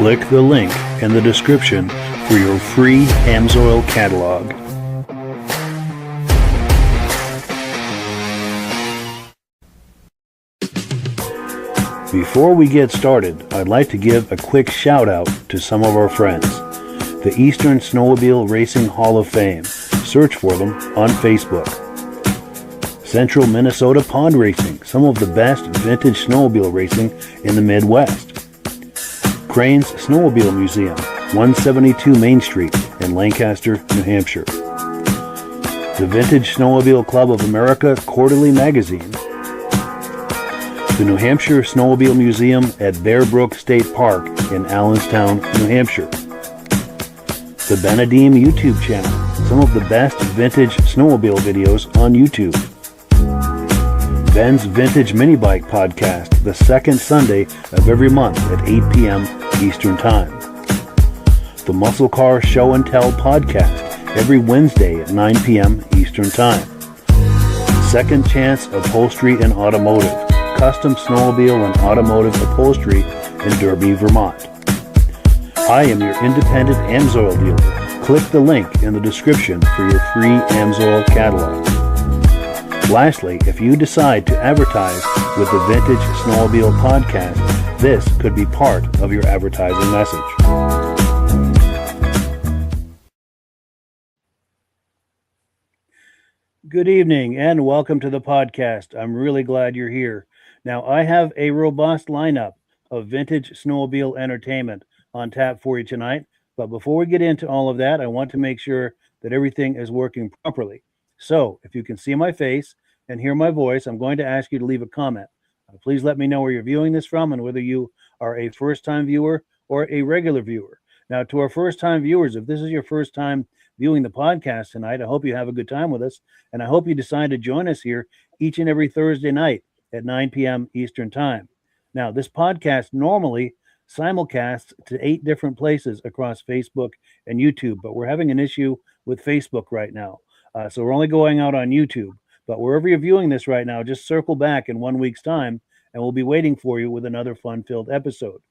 Click the link in the description for your free Amsoil catalog. Before we get started, I'd like to give a quick shout out to some of our friends. The Eastern Snowmobile Racing Hall of Fame. Search for them on Facebook. Central Minnesota Pond Racing, some of the best vintage snowmobile racing in the Midwest. Crane's Snowmobile Museum, 172 Main Street in Lancaster, New Hampshire. The Vintage Snowmobile Club of America Quarterly Magazine. The New Hampshire Snowmobile Museum at Bear Brook State Park in Allenstown, New Hampshire. The Benedim YouTube channel, some of the best vintage snowmobile videos on YouTube. Ben's Vintage Mini Bike Podcast, the second Sunday of every month at 8 p.m. Eastern Time. The Muscle Car Show and Tell Podcast, every Wednesday at 9 p.m. Eastern Time. Second Chance Upholstery and Automotive, custom snowmobile and automotive upholstery in Derby, Vermont. I am your independent Amsoil dealer. Click the link in the description for your free Amsoil catalog. Lastly, if you decide to advertise with the Vintage Snowmobile Podcast, this could be part of your advertising message. Good evening and welcome to the podcast. I'm really glad you're here. Now, I have a robust lineup of vintage snowmobile entertainment on tap for you tonight. But before we get into all of that, I want to make sure that everything is working properly. So if you can see my face and hear my voice, I'm going to ask you to leave a comment. Please let me know where you're viewing this from and whether you are a first-time viewer or a regular viewer. Now, to our first-time viewers, if this is your first time viewing the podcast tonight, I hope you have a good time with us. And I hope you decide to join us here each and every Thursday night at 9 p.m. Eastern Time. Now, this podcast normally simulcasts to 8 different places across Facebook and YouTube, but we're having an issue with Facebook right now. So we're only going out on YouTube. But wherever you're viewing this right now, just circle back in 1 week's time, and we'll be waiting for you with another fun-filled episode.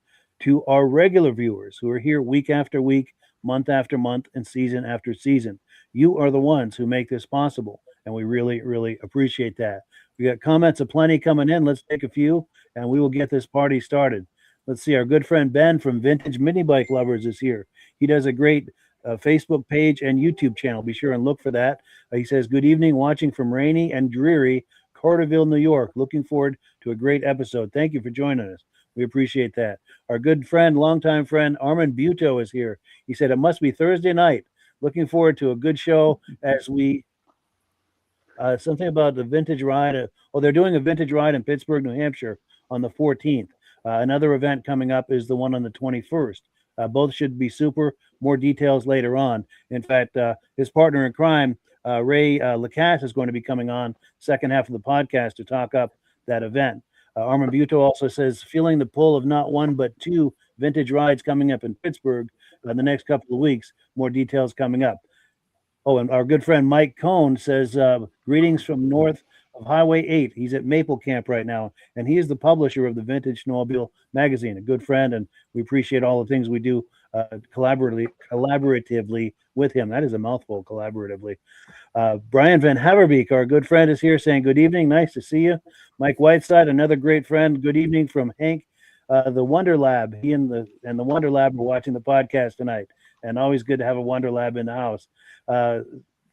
To our regular viewers who are here week after week, month after month, and season after season, you are the ones who make this possible, and we really, really appreciate that. We got comments aplenty coming in. Let's take a few, and we will get this party started. Let's see, our good friend Ben from Vintage Mini Bike Lovers is here. He does a great Facebook page and YouTube channel. Be sure and look for that. He says, good evening, watching from rainy and dreary Carterville, New York. Looking forward to a great episode. Thank you for joining us. We appreciate that. Our good friend, longtime friend, Armin Buto is here. He said, it must be Thursday night. Looking forward to a good show as we, something about the vintage ride. They're doing a vintage ride in Pittsburgh, New Hampshire on the 14th. Another event coming up is the one on the 21st. Both should be super. More details later on. In fact, his partner in crime, Ray Lacasse, is going to be coming on second half of the podcast to talk up that event. Armin Buto also says, feeling the pull of not one but 2 vintage rides coming up in Pittsburgh in the next couple of weeks. More details coming up. Oh, and our good friend Mike Cohn says, greetings from north of Highway 8. He's at Maple Camp right now, and he is the publisher of the Vintage Snowmobile magazine, a good friend, and we appreciate all the things we do collaboratively with him. That is a mouthful, collaboratively. Brian Van Haverbeek, our good friend, is here saying good evening. Nice to see you. Mike Whiteside, another great friend. Good evening from Hank, the Wonder Lab. He and the Wonder Lab are watching the podcast tonight, and always good to have a Wonder Lab in the house.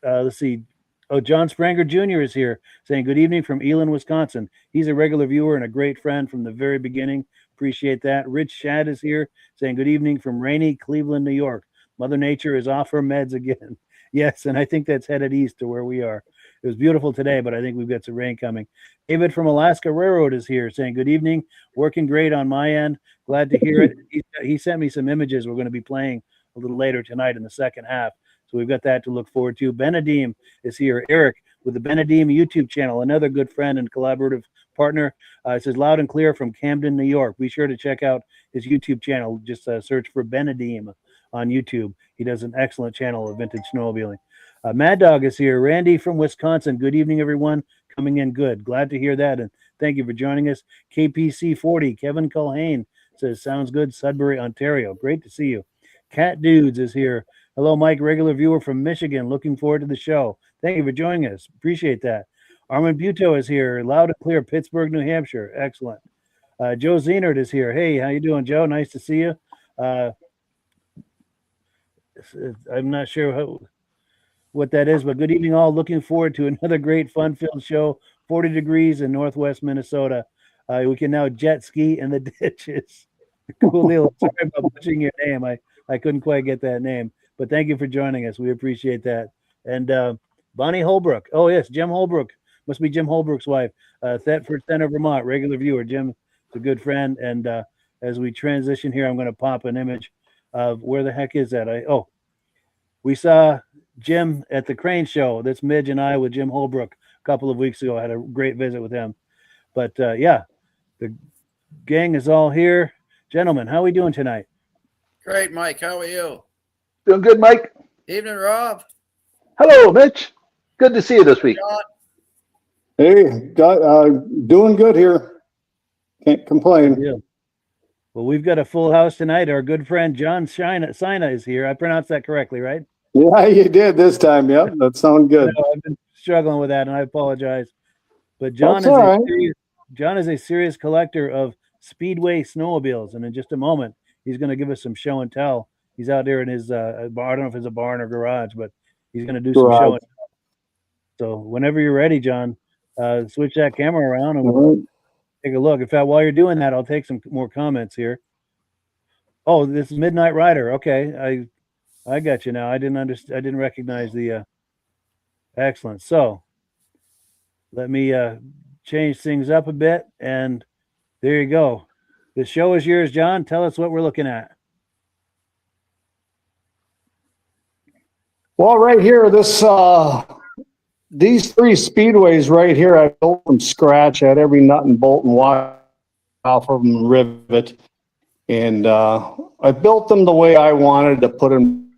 Let's see. Oh, John Spranger Jr. is here saying good evening from Elin, Wisconsin. He's a regular viewer and a great friend from the very beginning. Appreciate that. Rich Shad is here saying good evening from rainy Cleveland, New York. Mother Nature is off her meds again. Yes, and I think that's headed east to where we are. It was beautiful today, but I think we've got some rain coming. David from Alaska Railroad is here saying good evening. Working great on my end. Glad to hear it. He sent me some images we're going to be playing a little later tonight in the second half. So we've got that to look forward to. Benedim is here. Eric with the Benedim YouTube channel, another good friend and collaborative partner. It says loud and clear from Camden, New York. Be sure to check out his YouTube channel. Just search for Benedim on YouTube. He does an excellent channel of vintage snowmobiling. Mad Dog is here. Randy from Wisconsin. Good evening, everyone. Coming in good. Glad to hear that. And thank you for joining us. KPC 40, Kevin Culhane says, sounds good, Sudbury, Ontario. Great to see you. Cat Dudes is here. Hello, Mike, regular viewer from Michigan. Looking forward to the show. Thank you for joining us. Appreciate that. Armand Buto is here. Loud and clear, Pittsburgh, New Hampshire. Excellent. Joe Zenert is here. Hey, how you doing, Joe? Nice to see you. I'm not sure what that is, but good evening all. Looking forward to another great fun-filled show. 40 degrees in northwest Minnesota. We can now jet ski in the ditches. Cool deal. Sorry about butchering your name. I couldn't quite get that name, but thank you for joining us. We appreciate that. And Bonnie Holbrook. Oh, yes, Jim Holbrook. Must be Jim Holbrook's wife. Thetford Center, Vermont, regular viewer. Jim is a good friend. And as we transition here, I'm going to pop an image of where the heck is that? We saw Jim at the Crane Show. That's Midge and I with Jim Holbrook a couple of weeks ago. I had a great visit with him. But yeah, the gang is all here. Gentlemen, how are we doing tonight? Great, Mike. How are you? Doing good, Mike. Evening, Rob. Hello, Mitch. Good to see you this week. John. Hey, doing good here. Can't complain. Yeah. Well, we've got a full house tonight. Our good friend John Sinna is here. I pronounced that correctly, right? Yeah, you did this time. Yep, that sounds good. No, I've been struggling with that, and I apologize. But John is a serious collector of Speedway snowmobiles, and in just a moment, he's going to give us some show and tell. He's out there in his I don't know if it's a barn or garage, but he's going to do some show and tell. So whenever you're ready, John, switch that camera around and we'll take a look. In fact, while you're doing that, I'll take some more comments here. Oh, this is Midnight Rider. Okay, I got you now. I didn't recognize the excellent. So let me change things up a bit, and there you go. The show is yours, John. Tell us what we're looking at. Well, right here, these three speedways right here, I built from scratch. I had every nut and bolt and wire off of them, rivet, and I built them the way I wanted to put them.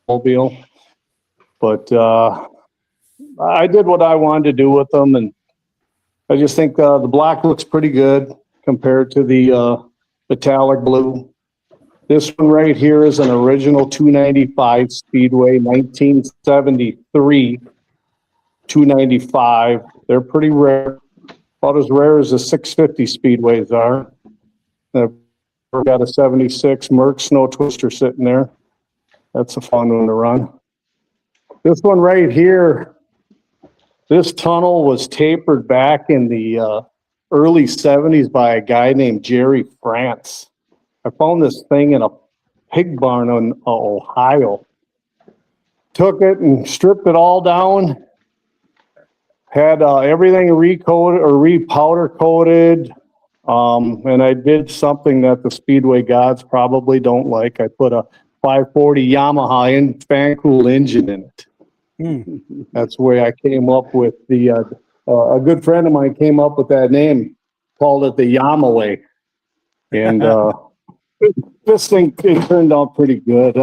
Mobile, but I did what I wanted to do with them, and I just think the black looks pretty good compared to the metallic blue. This one right here is an original 295 Speedway, 1973 295. They're pretty rare, about as rare as the 650 Speedways are. I've got a 76 Merc Snow Twister sitting there. That's a fun one to run. This one right here, this tunnel was tapered back in the early 70s by a guy named Jerry France. I found this thing in a pig barn in Ohio. Took it and stripped it all down. Had everything recoated or repowder coated. And I did something that the Speedway gods probably don't like. I put a 540 Yamaha fan cool engine in it. That's where I came up with the a good friend of mine came up with that name, called it the Yamaway. And this thing, it turned out pretty good.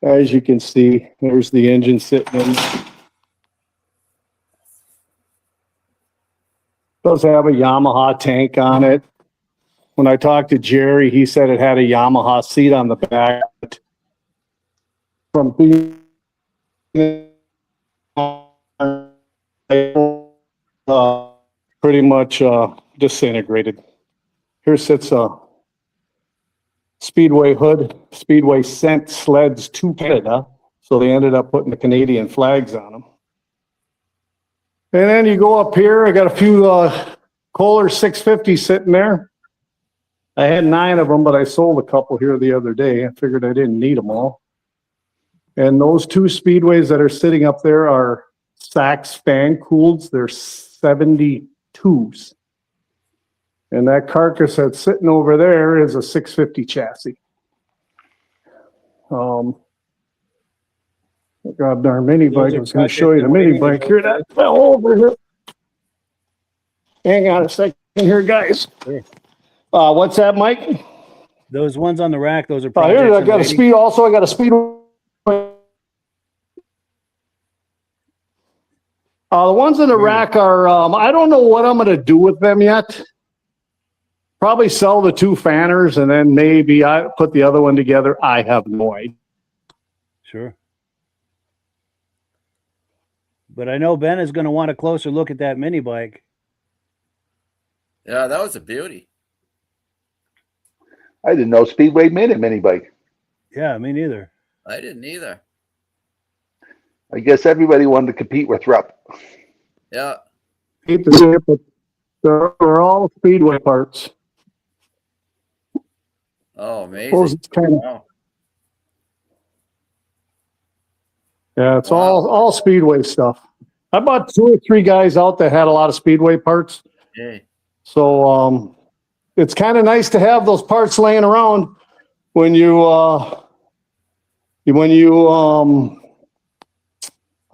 As you can see, there's the engine sitting in. Does have a Yamaha tank on it. When I talked to Jerry, he said it had a Yamaha seat on the back. From being pretty much disintegrated. Here sits a Speedway hood. Speedway sent sleds to Canada, so they ended up putting the Canadian flags on them. And then you go up here, I got a few Kohler 650s sitting there. I had 9 of them, but I sold a couple here the other day. I figured I didn't need them all. And those 2 Speedways that are sitting up there are Sachs fan cooleds. They're 72s. And that carcass that's sitting over there is a 650 chassis. God darn mini bike. I was going to show you the mini bike here. That fell over here. Hang on a second here, guys. Sure. What's that, Mike? Those ones on the rack, those are Here, I got a speed. Also, I got a speed. The ones in the rack are, I don't know what I'm going to do with them yet. Probably sell the 2 fanners and then maybe I put the other one together. I have no idea. Sure. But I know Ben is going to want a closer look at that mini bike. Yeah, that was a beauty. I didn't know Speedway made a mini bike. Yeah, me neither. I didn't either. I guess everybody wanted to compete with Rupp. Yeah. Hate to say it, but they're all Speedway parts. Oh, Suppose amazing. it's kind of, Wow. yeah, it's Wow. all Speedway stuff. I bought 2 or 3 guys out that had a lot of Speedway parts. Yay. So it's kind of nice to have those parts laying around when you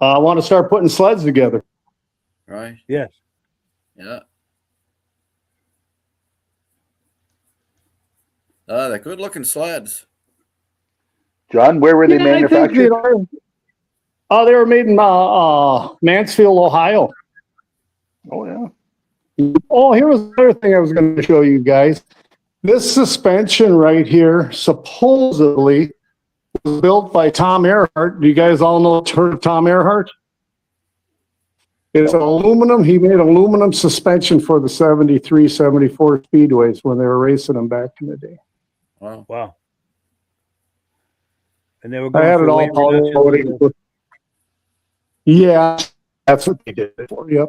want to start putting sleds together. Right. Yes. Yeah. They're good looking sleds. John, where were they Yeah, I think manufactured? they were made in Mansfield, Ohio. Oh, yeah. Oh, here was another thing I was going to show you guys. This suspension right here supposedly was built by Tom Earhart. Do you guys all heard of Tom Earhart? It's aluminum. He made aluminum suspension for the 73, 74 Speedways when they were racing them back in the day. Wow. Wow. And they were I going had for it all weight reduction. powered. Yeah, that's what they did it for. Yep.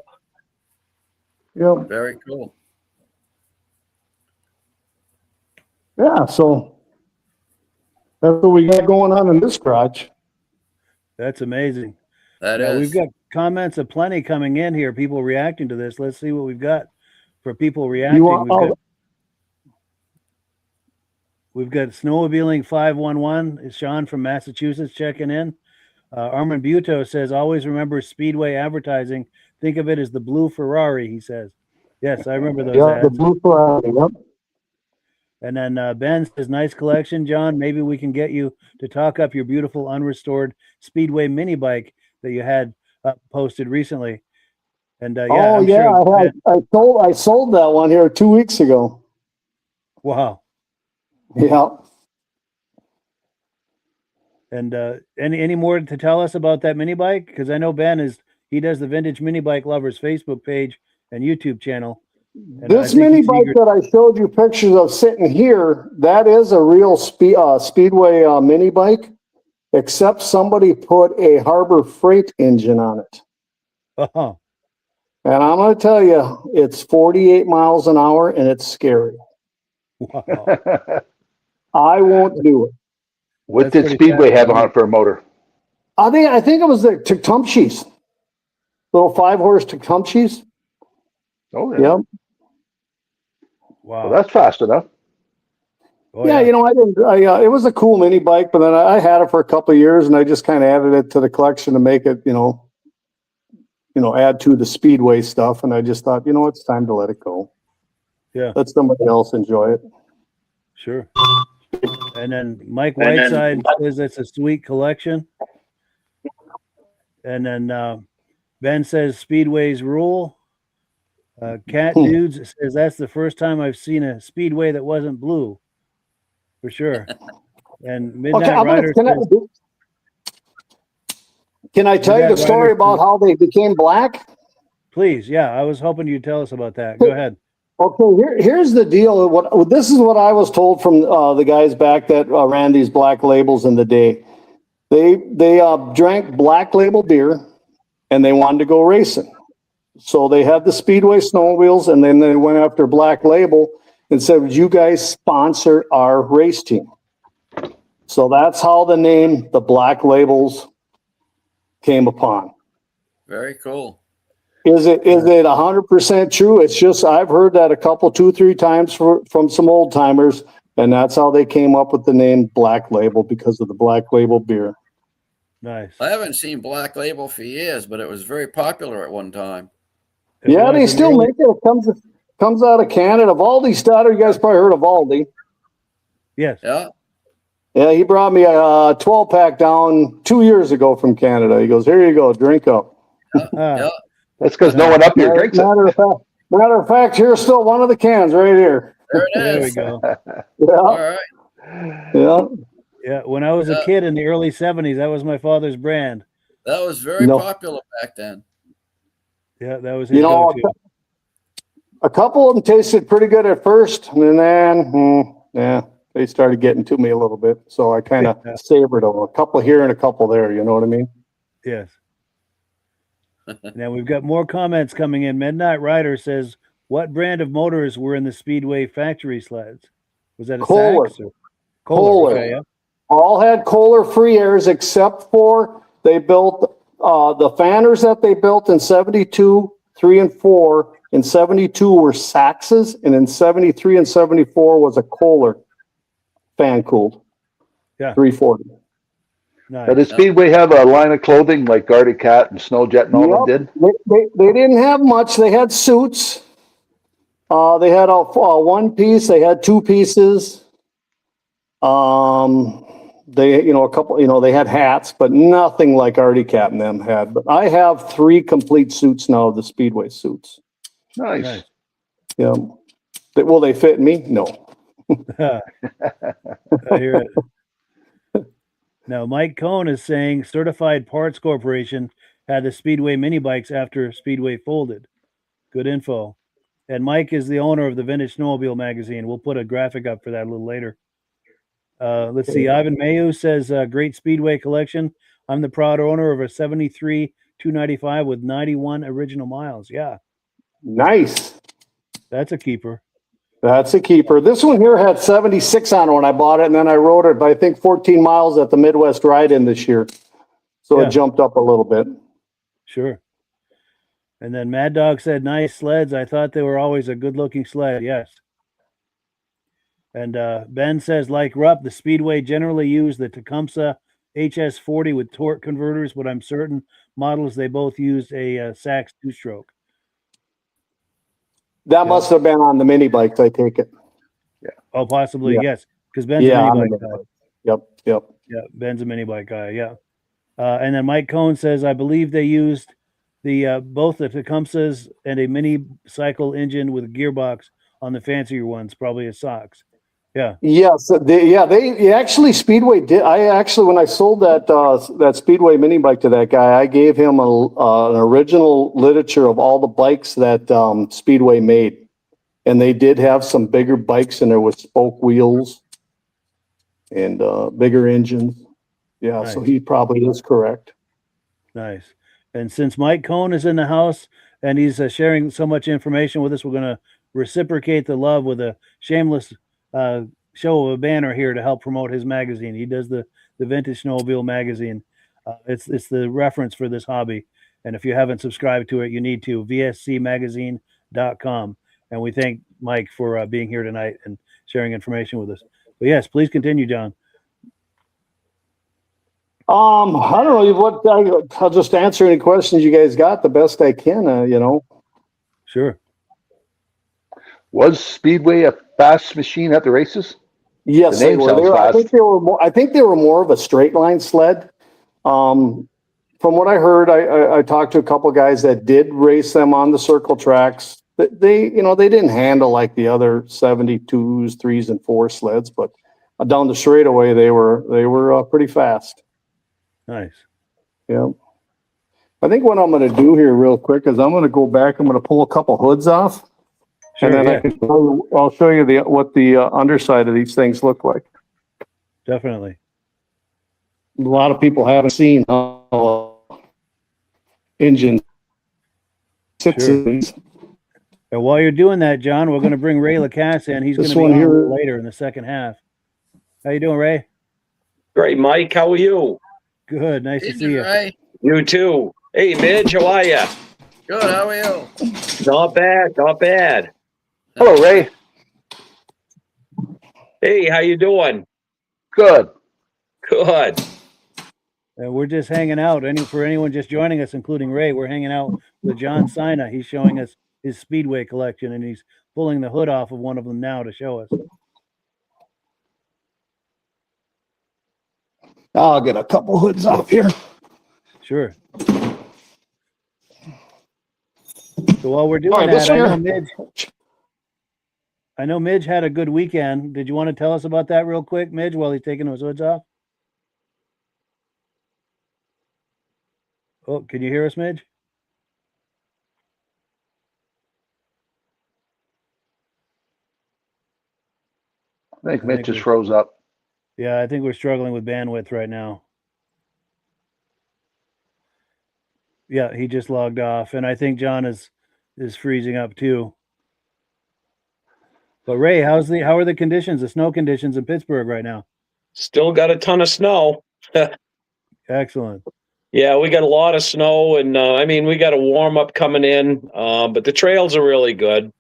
Yep. Very cool. Yeah, so that's what we got going on in this garage. That's amazing. That Yeah, is. we've got comments aplenty coming in here, people reacting to this. Let's see what we've got for people reacting. We've got Snowmobiling 511. It's Sean from Massachusetts checking in. Armand Buto says, always remember Speedway advertising. Think of it as the blue Ferrari, he says. Yes, I remember those Yeah, the ads. blue Ferrari. Yep. And then Ben says, nice collection, John. Maybe we can get you to talk up your beautiful unrestored Speedway mini bike that you had posted recently. And I'm sure. I sold that one here 2 weeks ago. Wow. Yeah. And any more to tell us about that mini bike? Because I know Ben he does the Vintage Mini Bike Lovers Facebook page and YouTube channel. And This mini bike that I showed you pictures of sitting here, that is a real Speedway mini bike, except somebody put a Harbor Freight engine on it. Oh, And I'm going to tell you, it's 48 miles an hour and it's scary. wow. I won't do it. What That's did pretty Speedway have fast. on it for a motor? I think it was the Tecumsehs. Little 5-horse Tecumsehs. Oh, yeah. Yep. Wow. Well, that's fast enough. Oh, yeah, it was a cool mini bike, but then I had it for a couple of years and I just kind of added it to the collection to make it, add to the Speedway stuff. And I just thought, it's time to let it go. Yeah. Let somebody else enjoy it. Sure. And then Mike Whiteside says it's a sweet collection. And then Ben says Speedways rule. Cat Dudes says that's the first time I've seen a Speedway that wasn't blue. For sure. And Midnight Rider says, can I tell you the story about how they became black? please, yeah, I was hoping you'd tell us about that. Go ahead. Okay, here's the deal. This is what I was told from the guys back that ran these black labels in the day. They drank black label beer and they wanted to go racing. So they had the Speedway snowmobiles and then they went after Black Label and said, would you guys sponsor our race team? So that's how the name, the Black Labels, came upon. Very cool. Is it 100% true? It's just, I've heard that a couple, 2-3 times from some old timers, and that's how they came up with the name Black Label, because of the Black Label beer. Nice. I haven't seen Black Label for years, but it was very popular at one time. Yeah, they still make it. It comes out of Canada. Valdi starter, you guys probably heard of Valdi. Yes. Yeah. Yeah, he brought me a 12-pack down 2 years ago from Canada. He goes, here you go, drink up. Yeah. That's because no one up here drinks it. Matter of fact, here's still one of the cans right here. There it There we is. go. All Yeah, right. yeah. Yeah, when I was a kid in the early 70s, that was my father's brand. That was very No. popular back then. Yeah, that was his You know, go-to. a couple of them tasted pretty good at first, and then, yeah, they started getting to me a little bit. So I kind of savored them. A couple here and a couple there, you know what I mean? Yes. Now we've got more comments coming in. Midnight Rider says, what brand of motors were in the Speedway factory sleds? Was that a Kohler. Sachs? Or? Kohler. Okay, yeah. All had Kohler free airs except for they built the fanners that they built in 72, 3 and 4. In 72 were Saxes, and in 73 and 74 was a Kohler fan cooled. Yeah. 340. Nice. Now, does Speedway have a line of clothing like Guardy Cat and Snowjet and all them did? They didn't have much. They had suits. They had a one piece. They had two pieces. They, a couple, they had hats, but nothing like Artie Cat and them had. But I have 3 complete suits now of the Speedway suits. Nice. Yeah. Will they fit me? No. I hear it. Now, Mike Cohn is saying Certified Parts Corporation had the Speedway mini bikes after Speedway folded. Good info. And Mike is the owner of the Vintage Snowmobile magazine. We'll put a graphic up for that a little later. Let's see. Ivan Mayu says, great Speedway collection. I'm the proud owner of a 73 295 with 91 original miles. Yeah. Nice. That's a keeper. That's a keeper. This one here had 76 on it when I bought it, and then I rode it, I think 14 miles at the Midwest Ride-In this year. So Yeah. it jumped up a little bit. Sure. And then Mad Dog said, nice sleds. I thought they were always a good-looking sled. Yes. And Ben says, like Rupp, the Speedway generally use the Tecumseh HS40 with torque converters, but I'm certain models they both used a Sachs two-stroke. That must have been on the mini bikes, I take it. Oh, possibly, Yeah. yes. Because Ben's Yeah, a on mini the bike guy. Yep. Yeah, Ben's a mini bike guy, yeah. And then Mike Cohn says, I believe they used the both the Tecumsehs and a mini cycle engine with a gearbox on the fancier ones, probably a Sox. Yeah. Yes, they actually Speedway did. When I sold that Speedway mini bike to that guy, I gave him an original literature of all the bikes that Speedway made, and they did have some bigger bikes in there with spoke wheels and bigger engines. Yeah, Nice. so he probably is correct. Nice. And since Mike Cohn is in the house and he's sharing so much information with us, we're going to reciprocate the love with a shameless show of a banner here to help promote his magazine. He does the Vintage Snowmobile magazine. It's the reference for this hobby. And if you haven't subscribed to it, you need to, vscmagazine.com. And we thank Mike for being here tonight and sharing information with us. But yes, please continue, John. I don't know I'll just answer any questions you guys got the best I can, Sure. Was Speedway a fast machine at the races? Yes, The they name were. sounds I fast. think they were more of a straight line sled. From what I heard, I talked to a couple of guys that did race them on the circle tracks. They didn't handle like the other 72s, 3s, and 4 sleds, but down the straightaway they were pretty fast. Nice. Yeah. I think what I'm going to do here real quick is I'm going to go back. I'm going to pull a couple hoods off. Sure, And then yeah. I'll show you what the underside of these things look like. Definitely. A lot of people haven't seen how engine sits Sure. in these. And while you're doing that, John, we're going to bring Ray Lacasse in. He's going This to be one on here- later in the second half. How you doing, Ray? Great, Mike. How are you? Good. Nice to see you. Ray. You too. Hey, Midge, how are you? Good. How are you? Not bad, not bad. Hello, Ray. Hey, how you doing? Good. Good. We're just hanging out. For anyone just joining us, including Ray, we're hanging out with John Sinna. He's showing us his Speedway collection, and he's pulling the hood off of one of them now to show us. I'll get a couple hoods off here. Sure. So while we're doing All right, this that, one I know Midge had a good weekend. Did you want to tell us about that real quick, Midge, while he's taking his hoods off? Oh, can you hear us, Midge? I think I Mitch think just we- froze up. Yeah, I think we're struggling with bandwidth right now. Yeah, he just logged off, and I think John is freezing up too. But Ray, how are the conditions, the snow conditions in Pittsburgh right now? Still got a ton of snow. Excellent. Yeah, we got a lot of snow, and I mean, we got a warm up coming in, but the trails are really good.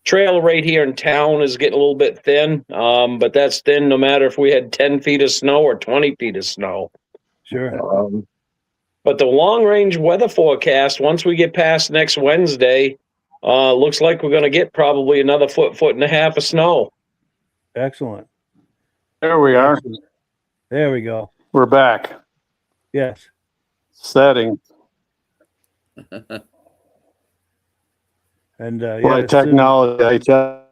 Trail right here in town is getting a little bit thin, but that's thin no matter if we had 10 feet of snow or 20 feet of snow. Sure. But the long range weather forecast, once we get past next Wednesday, looks like we're going to get probably another foot and a half of snow. Excellent. There we are. Excellent. There we go. We're back. Yes. Setting. And Boy, yeah, technology. I tell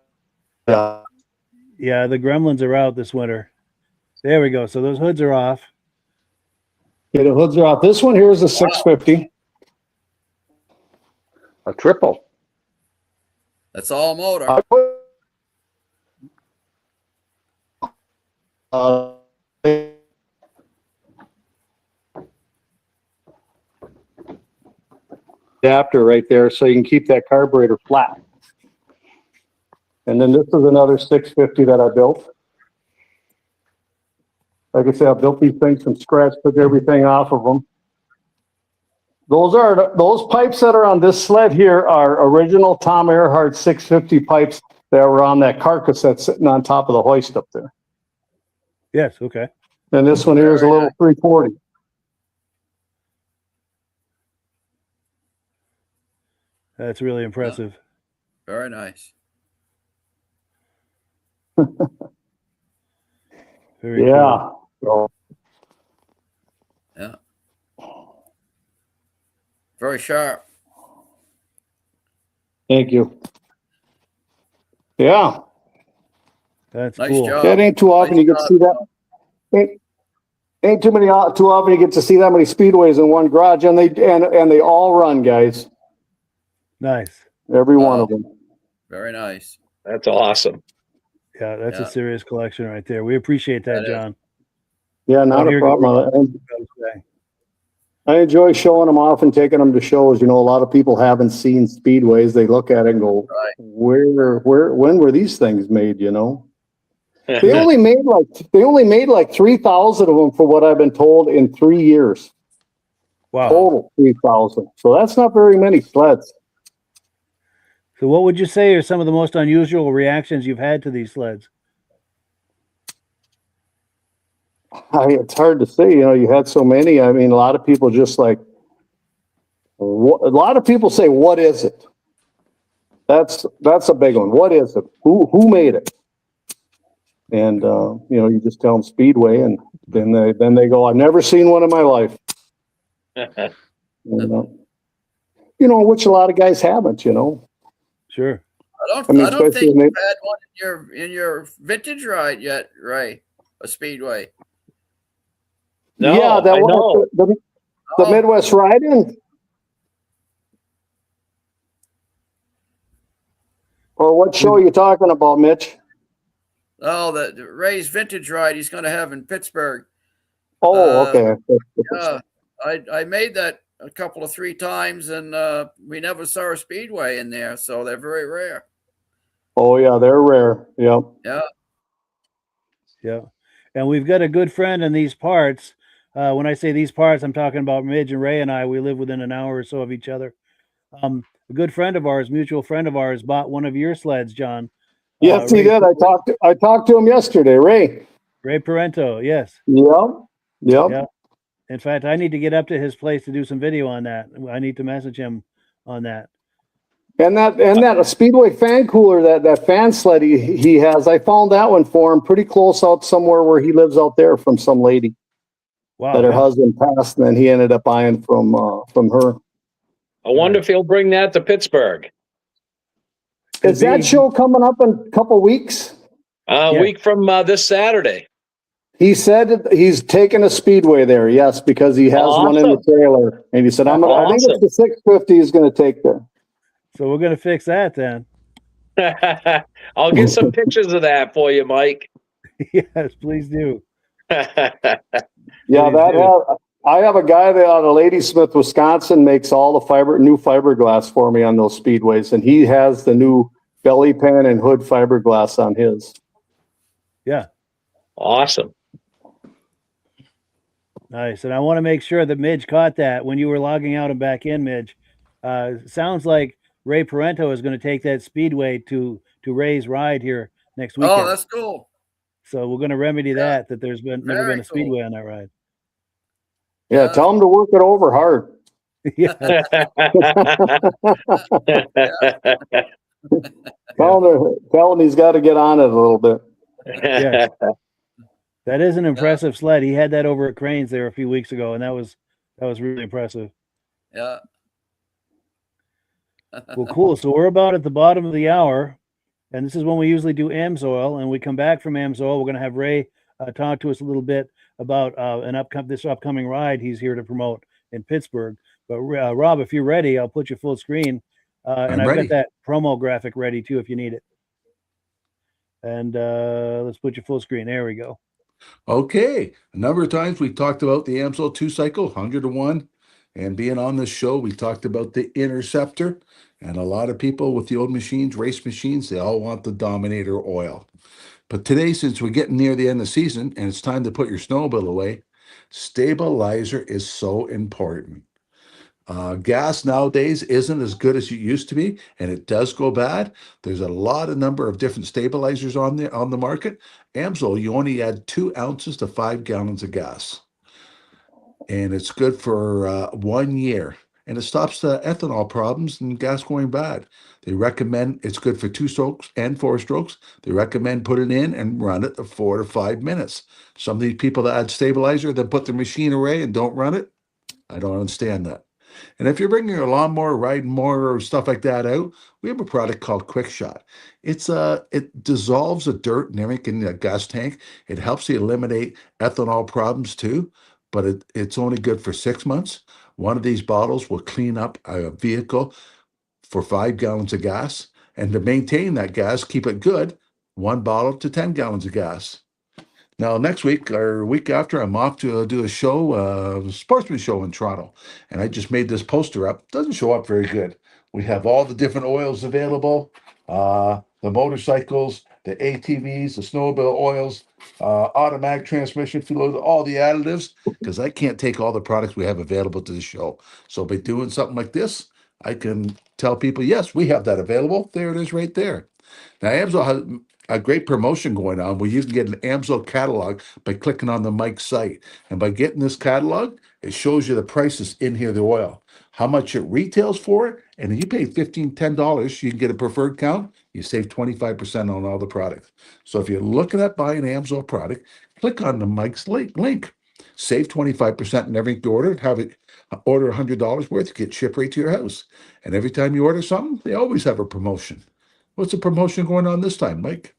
ya. yeah, the gremlins are out this winter. There we go. So those hoods are off. Yeah, the hoods are off. This one here is a 650. A triple. That's all motor. Adapter right there, so you can keep that carburetor flat. And then this is another 650 that I built. Like I said, I built these things from scratch, took everything off of them. Those pipes that are on this sled here are original Tom Earhart 650 pipes that were on that carcass that's sitting on top of the hoist up there. Yes. Okay. And this one here is a little 340. That's really impressive. Very nice. Very Yeah. cool. Yeah. Very sharp. Thank you. Yeah. That's Nice cool. job. That ain't too often Nice you get to job. see that. Ain't too often you get to see that many speedways in one garage, and they all run, guys. Nice. Every one of them. Very nice. That's awesome. Yeah, that's Yeah. a serious collection right there. We appreciate that, That is. John. Yeah, not here a you go. problem. Okay. I enjoy showing them off and taking them to shows. You know, a lot of people haven't seen speedways. They look at it and go, Right. when were these things made? You know, they only made like 3,000 of them, for what I've been told, in 3 years. Wow. Total 3,000. So that's not very many sleds. So what would you say are some of the most unusual reactions you've had to these sleds? It's hard to say. You know, you had so many. I mean, a lot of people just like, a lot of people say, "What is it?" That's a big one. What is it? Who made it? And you know, you just tell them Speedway, and then they go, "I've never seen one in my life." You know, which a lot of guys haven't. You know. Sure. I I mean, don't especially think when you've had one in your vintage ride yet, Ray. A Speedway. No, Yeah, that I know. was the Oh, Midwest Ride-In. Or what show are you talking about, Mitch? oh, the Ray's vintage ride he's going to have in Pittsburgh. Oh, okay. Yeah, I made that a couple of 3 times, and we never saw a Speedway in there, so they're very rare. Oh, yeah, they're rare. Yep. Yeah. Yeah. And we've got a good friend in these parts. When I say these parts, I'm talking about Midge and Ray and I. We live within an hour or so of each other. A good friend of ours, mutual friend of ours, bought one of your sleds, John. Yes, he Ray, did. I talked to him yesterday, Ray. Ray Parento, yes. Yep. Yeah. In fact, I need to get up to his place to do some video on that. I need to message him on that. And that a Speedway fan cooler, that fan sled he has, I found that one for him pretty close out somewhere where he lives out there, from some lady Wow. that her yeah. husband passed, and then he ended up buying from her. I wonder if he'll bring that to Pittsburgh. Is that show coming up in a couple weeks? A week from this Saturday. He said that he's taking a Speedway there, yes, because he has one in the trailer. And he said, I think it's the 650 he's going to take there. So we're going to fix that then. I'll get some pictures of that for you, Mike. Yes, please do. Yeah, I have a guy that out of Ladysmith, Wisconsin, makes all the new fiberglass for me on those Speedways, and he has the new belly pan and hood fiberglass on his. Yeah. Awesome. Nice. And I want to make sure that Midge caught that when you were logging out and back in, Midge. Sounds like Ray Parento is going to take that Speedway to Ray's ride here next weekend. Oh, that's cool. So we're going to remedy that there's never been a Speedway on that ride. Yeah, tell him to work it over hard. Yeah. Tell him he's got to get on it a little bit. Yeah. That is an impressive sled. He had that over at Cranes there a few weeks ago, and that was really impressive. Yeah. Well, cool. So we're about at the bottom of the hour, and this is when we usually do AMSOIL, and we come back from AMSOIL. We're going to have Ray talk to us a little bit about this upcoming ride he's here to promote in Pittsburgh. But Rob, if you're ready, I'll put you full screen, and I've got that promo graphic ready too if you need it. And let's put you full screen. There we go. Okay. A number of times we talked about the AMSOIL 2-cycle, 100-to-1. And being on this show, we talked about the Interceptor. And a lot of people with the old machines, race machines, they all want the Dominator oil. But today, since we're getting near the end of the season and it's time to put your snowmobile away, stabilizer is so important. Gas nowadays isn't as good as it used to be, and it does go bad. There's a number of different stabilizers on the market. AMSOIL, you only add 2 ounces to 5 gallons of gas, and it's good for 1 year, and it stops the ethanol problems and gas going bad. They recommend it's good for 2 strokes and 4 strokes. They recommend put it in and run it 4 to 5 minutes. Some of these people that add stabilizer, then put their machine away and don't run it. I don't understand that. And if you're bringing your lawnmower, riding more, or stuff like that out, we have a product called Quick Shot. It dissolves the dirt and everything in the gas tank. It helps you eliminate ethanol problems too, but it's only good for 6 months. One of these bottles will clean up a vehicle for 5 gallons of gas. And to maintain that gas, keep it good, 1 bottle to 10 gallons of gas. Now, next week or week after, I'm off to do a show, a sportsman show in Toronto. And I just made this poster up. Doesn't show up very good. We have all the different oils available, the motorcycles, the ATVs, the snowmobile oils, automatic transmission fluid, all the additives, because I can't take all the products we have available to the show. So by doing something like this, I can tell people, yes, we have that available. There it is right there. Now, AMSOIL has a great promotion going on where you can get an AMSOIL catalog by clicking on the Mike's site. And by getting this catalog, it shows you the prices in here, the oil, how much it retails for it. And if you pay $10, you can get a preferred count. You save 25% on all the products. So if you're looking at buying an AMSOIL product, click on the Mike's link. Save 25% in everything you order. Have it order $100 worth, get shipped right to your house. And every time you order something, they always have a promotion. What's the promotion going on this time, Mike?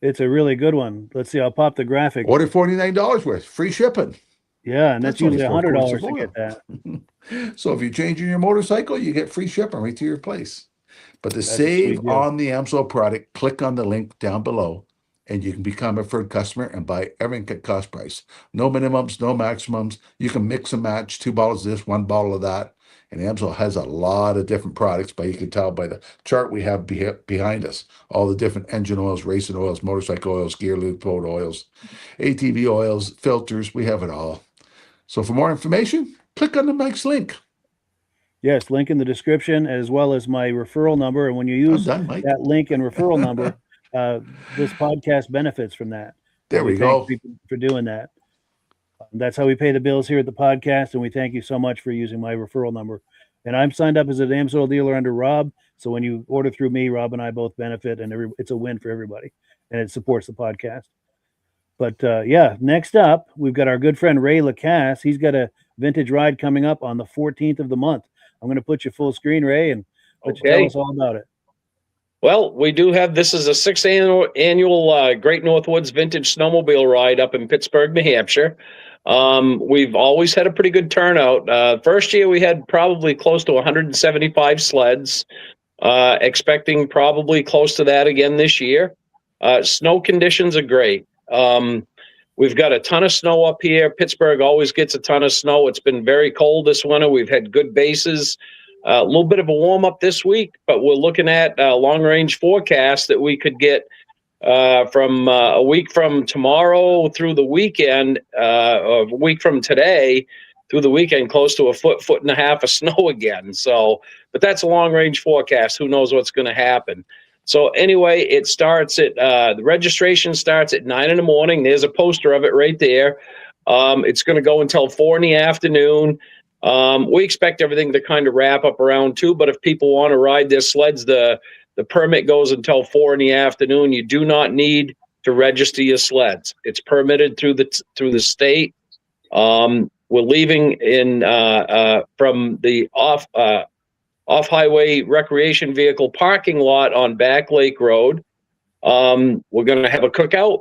It's a really good one. Let's see. I'll pop the graphic. Order $49 worth, free shipping. Yeah, and that's usually $100 to get that. So if you're changing your motorcycle, you get free shipping right to your place. But to That's save on the AMSOIL product, click on the link down below, and you can become a preferred customer and buy everything at cost price. No minimums, no maximums. You can mix and match 2 bottles of this, 1 bottle of that. And AMSOIL has a lot of different products, but you can tell by the chart we have behind us, all the different engine oils, racing oils, motorcycle oils, gear lube, boat oils, ATV oils, filters. We have it all. So for more information, click on the Mike's link. Yes, link in the description as well as my referral number. And when you use that link and referral number, this podcast benefits from that. There we go. Thank people for doing that. That's how we pay the bills here at the podcast, and we thank you so much for using my referral number. And I'm signed up as an AMSOIL dealer under Rob, so when you order through me, Rob and I both benefit, and it's a win for everybody, and it supports the podcast. But next up, we've got our good friend Ray Lacasse. He's got a vintage ride coming up on the 14th of the month. I'm going to put you full screen, Ray, and let you Okay. tell us all about it. Well, we do have, this is a sixth annual Great Northwoods Vintage Snowmobile ride up in Pittsburgh, New Hampshire. We've always had a pretty good turnout. First year we had probably close to 175 sleds, expecting probably close to that again this year. Snow conditions are great. We've got a ton of snow up here. Pittsburgh always gets a ton of snow. It's been very cold this winter. We've had good bases. A little bit of a warm up this week, but we're looking at a long range forecast that we could get from a week from tomorrow through the weekend, a week from today through the weekend, close to a foot and a half of snow again. So, but that's a long range forecast. Who knows what's going to happen? So anyway, it starts at the registration starts at 9 a.m. There's a poster of it right there. It's going to go until 4 p.m. We expect everything to kind of wrap up around 2, but if people want to ride their sleds, the permit goes until 4 p.m. You do not need to register your sleds. It's permitted through the state. We're leaving in from the off-highway recreation vehicle parking lot on Back Lake Road. We're going to have a cookout.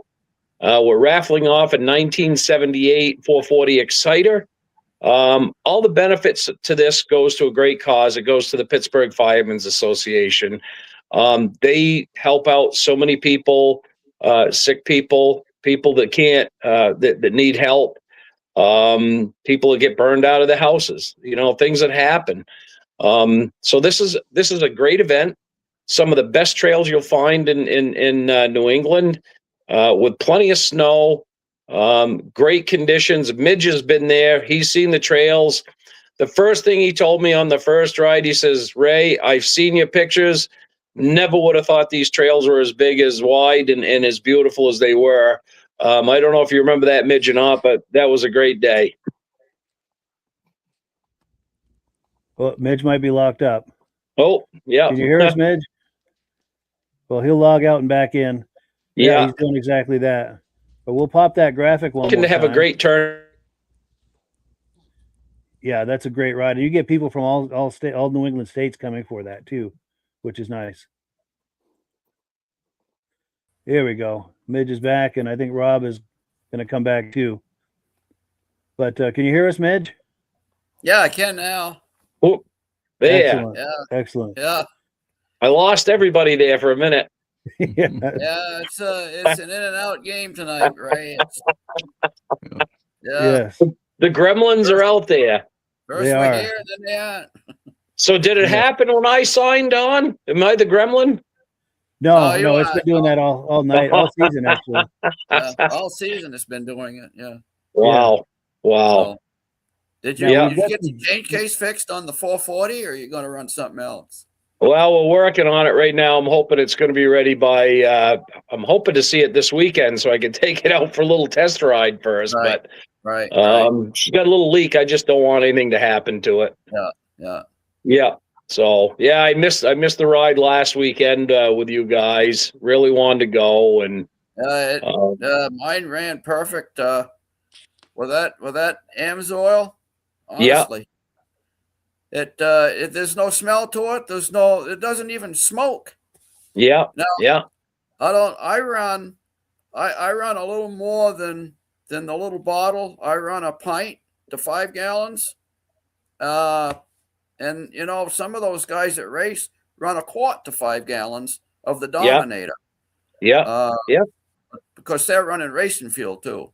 We're raffling off a 1978 440 Exciter. All the benefits to this goes to a great cause. It goes to the Pittsburgh Firemen's Association. They help out so many people, sick people, people that can't, that need help, people that get burned out of their houses, things that happen. So this is a great event. Some of the best trails you'll find in New England, with plenty of snow. Great conditions. Midge has been there. He's seen the trails. The first thing he told me on the first ride, he says, Ray, I've seen your pictures. Never would have thought these trails were as big, as wide, and as beautiful as they were. I don't know if you remember that, Midge, or not, but that was a great day. Well, Midge might be locked up. Oh, yeah. Can you hear us, Midge? Well, he'll log out and back in. Yeah. He's doing exactly that. But we'll pop that graphic one Looking more to have time. a great turn. Yeah, that's a great ride. And you get people from all New England states coming for that too, which is nice. Here we go. Midge is back, and I think Rob is going to come back too. But can you hear us, Midge? Yeah, I can now. Oh, there. Excellent. Yeah. Excellent. Yeah. I lost everybody there for a minute. Yeah. Yeah, it's an in and out game tonight, right? Yeah. Yes. The gremlins are out there. First They we're are. here, then they aren't. So did it happen when I signed on? Am I the gremlin? No, you no, it's are. been doing that all night, all season actually. All season it's been doing it. Yeah. Wow. Wow. So, did Yeah. you get the change case fixed on the 440, or are you going to run something else? Well, we're working on it right now. I'm hoping it's going to be ready by, I'm hoping to see it this weekend so I can take it out for a little test ride first. Right. But Right. she's got a little leak. I just don't want anything to happen to it. Yeah. Yeah. So yeah, I missed the ride last weekend with you guys. Really wanted to go, and Mine ran perfect with that Amsoil. Yeah. Honestly, there's no smell to it. It doesn't even smoke. Yeah. No. Yeah. I run a little more than the little bottle. I run a pint to 5 gallons. And some of those guys that race run a quart to 5 gallons of the Dominator. Yeah. Because they're running racing fuel too.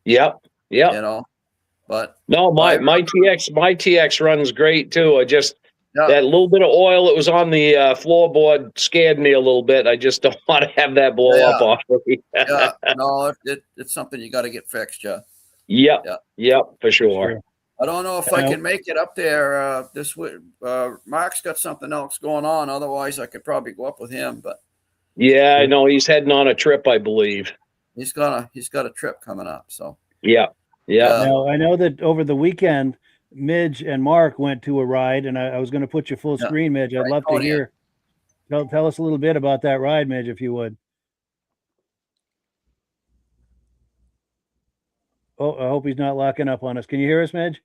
Yeah. Yeah. But no, my TX runs great too. I just yeah. that little bit of oil that was on the floorboard scared me a little bit. I just don't want to have that blow up off of me. Yeah, no, it's something you got to get fixed, yeah. Yep, for sure. I don't know if I can make it up there this week. Mark's got something else going on. Otherwise, I could probably go up with him. But yeah, I know he's heading on a trip, I believe. He's got a trip coming up. So yeah. Now I know that over the weekend, Midge and Mark went to a ride, and I was going to put you full screen, Midge. I'd love to hear. Tell us a little bit about that ride, Midge, if you would. Oh, I hope he's not locking up on us. Can you hear us, Midge?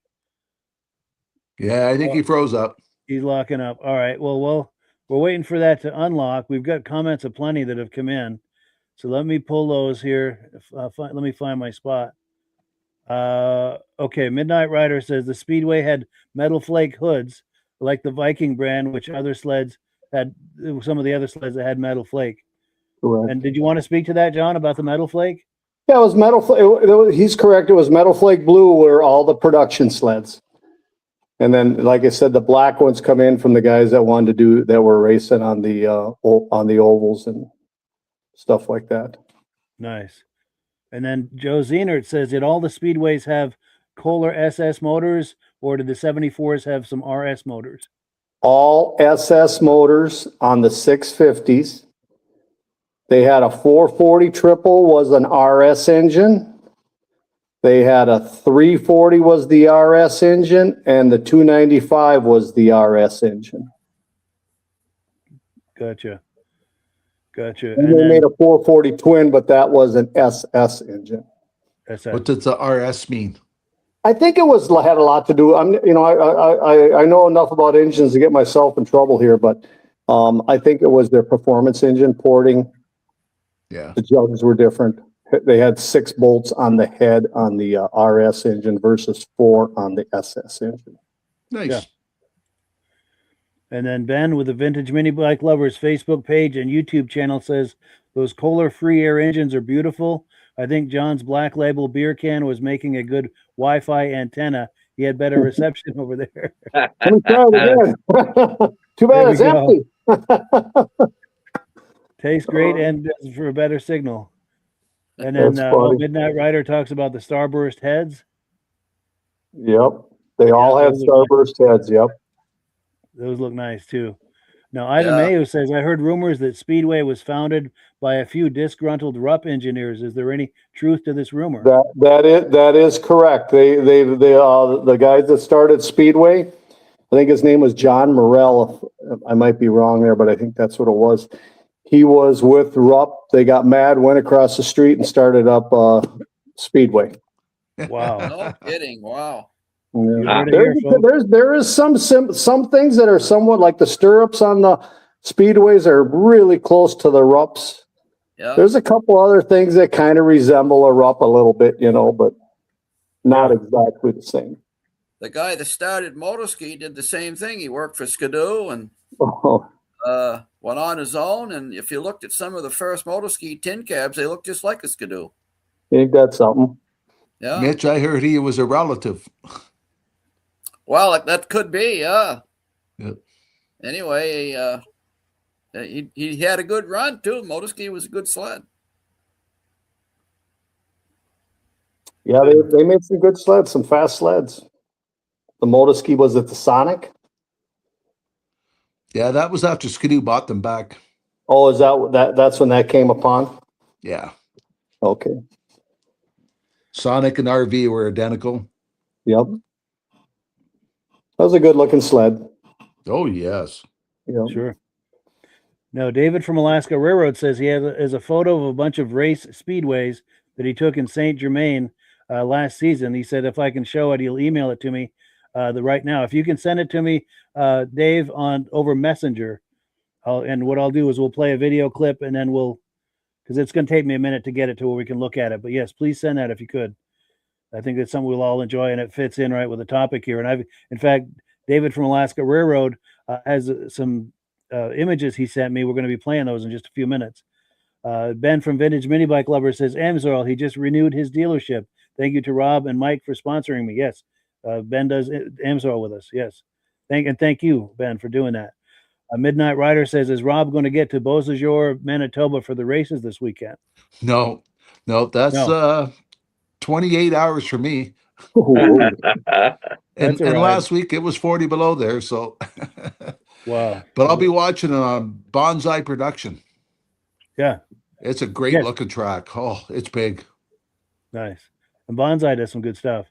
Yeah, I think he froze up. He's locking up. All right. Well, we're waiting for that to unlock. We've got comments aplenty that have come in. So let me pull those here. Let me find my spot. Okay. Midnight Rider says the Speedway had metal flake hoods like the Viking brand, which other sleds had, some of the other sleds that had metal flake. Correct. And did you want to speak to that, John, about the metal flake? Yeah, it was metal. He's correct. It was metal flake blue were all the production sleds. And then, like I said, the black ones come in from the guys that wanted to do, that were racing on the ovals and stuff like that. Nice. And then Joe Zenert says, did all the Speedways have Kohler SS motors, or did the 74s have some RS motors? All SS motors on the 650s. They had a 440 triple was an RS engine. They had a 340 was the RS engine, and the 295 was the RS engine. Gotcha. And they made a 440 twin, but that was an SS engine. SS. What does the RS mean? I think it had a lot to do. I know enough about engines to get myself in trouble here, but I think it was their performance engine porting. Yeah. The jugs were different. They had 6 bolts on the head on the RS engine versus 4 on the SS engine. Nice. Yeah. And then Ben with the Vintage Mini Bike Lovers Facebook page and YouTube channel says those Kohler free air engines are beautiful. I think John's Black Label beer can was making a good Wi-Fi antenna. He had better reception over there. Let me try it again. Too bad it's empty. Tastes great and for a better signal. And then Midnight Rider talks about the Starburst heads. Yep. They all have Starburst heads. Yep. Those look nice too. Now, Ida Mayo says, I heard rumors that Speedway was founded by a few disgruntled Rupp engineers. Is there any truth to this rumor? That is correct. The guys that started Speedway, I think his name was John Morell. I might be wrong there, but I think that's what it was. He was with Rupp. They got mad, went across the street and started up Speedway. Wow. No kidding. Wow. Yeah. There is some things that are somewhat like the stirrups on the Speedways are really close to the Rupps. Yeah. There's a couple other things that kind of resemble a Rupp a little bit, but not exactly the same. The guy that started Motorski did the same thing. He worked for Skidoo and went on his own. And if you looked at some of the first Motorski tin cabs, they look just like a Skidoo. Ain't that something? Yeah. Mitch, I heard he was a relative. Well, that could be, yeah. Yep. Anyway, he had a good run too. Motorski was a good sled. Yeah, they made some good sleds, some fast sleds. The Motorski, was it the Sonic? Yeah, that was after Skidoo bought them back. Oh, is that's when that came upon? Yeah. Okay. Sonic and RV were identical. Yep. That was a good looking sled. Oh, yes. Yep. Sure. No, David from Alaska Railroad says he has a photo of a bunch of race speedways that he took in Saint Germain last season. He said if I can show it, he'll email it to me right now. If you can send it to me, Dave, over Messenger, and what I'll do is we'll play a video clip and then because it's going to take me a minute to get it to where we can look at it. But yes, please send that if you could. I think that's something we'll all enjoy, and it fits in right with the topic here. And in fact, David from Alaska Railroad has some images he sent me. We're going to be playing those in just a few minutes. Ben from Vintage Mini Bike Lovers says, Amsoil, he just renewed his dealership. Thank you to Rob and Mike for sponsoring me. Yes, Ben does Amsoil with us. Yes. Thank you, Ben, for doing that. Midnight Rider says, is Rob going to get to Beausejour, Manitoba for the races this weekend? No, that's 28 hours for me. and last week it was 40 below there. So, wow. But I'll be watching it on Bonsai Production. Yeah. It's a great looking track. Oh, it's big. Nice. And Bonsai does some good stuff.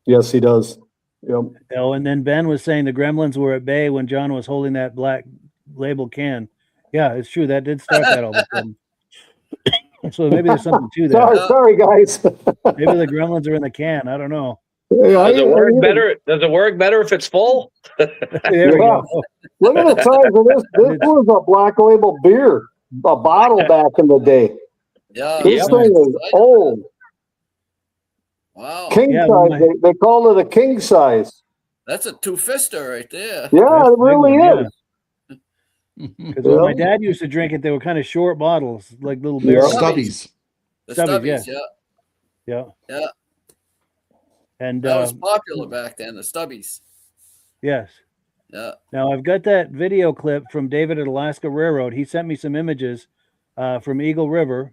Yes, he does. Yep. Oh, and then Ben was saying the Gremlins were at bay when John was holding that Black Label can. Yeah, it's true. That did start that all of a sudden. So maybe there's something to that. Sorry, guys. Maybe the Gremlins are in the can. I don't know. Does it work better? Does it work better if it's full? There we go. Look at the size of this. This was a Black Label beer, a bottle back in the day. Yeah. This thing is old. Wow. King size. They call it a king size. That's a two-fister right there. Yeah, it really is. Because when my dad used to drink it, they were kind of short bottles, like little barrels. Stubbies. The Stubbies, Stubbies, Yeah. yeah. And That was popular back then, the Stubbies. yes. Yeah. Now I've got that video clip from David at Alaska Railroad. He sent me some images from Eagle River.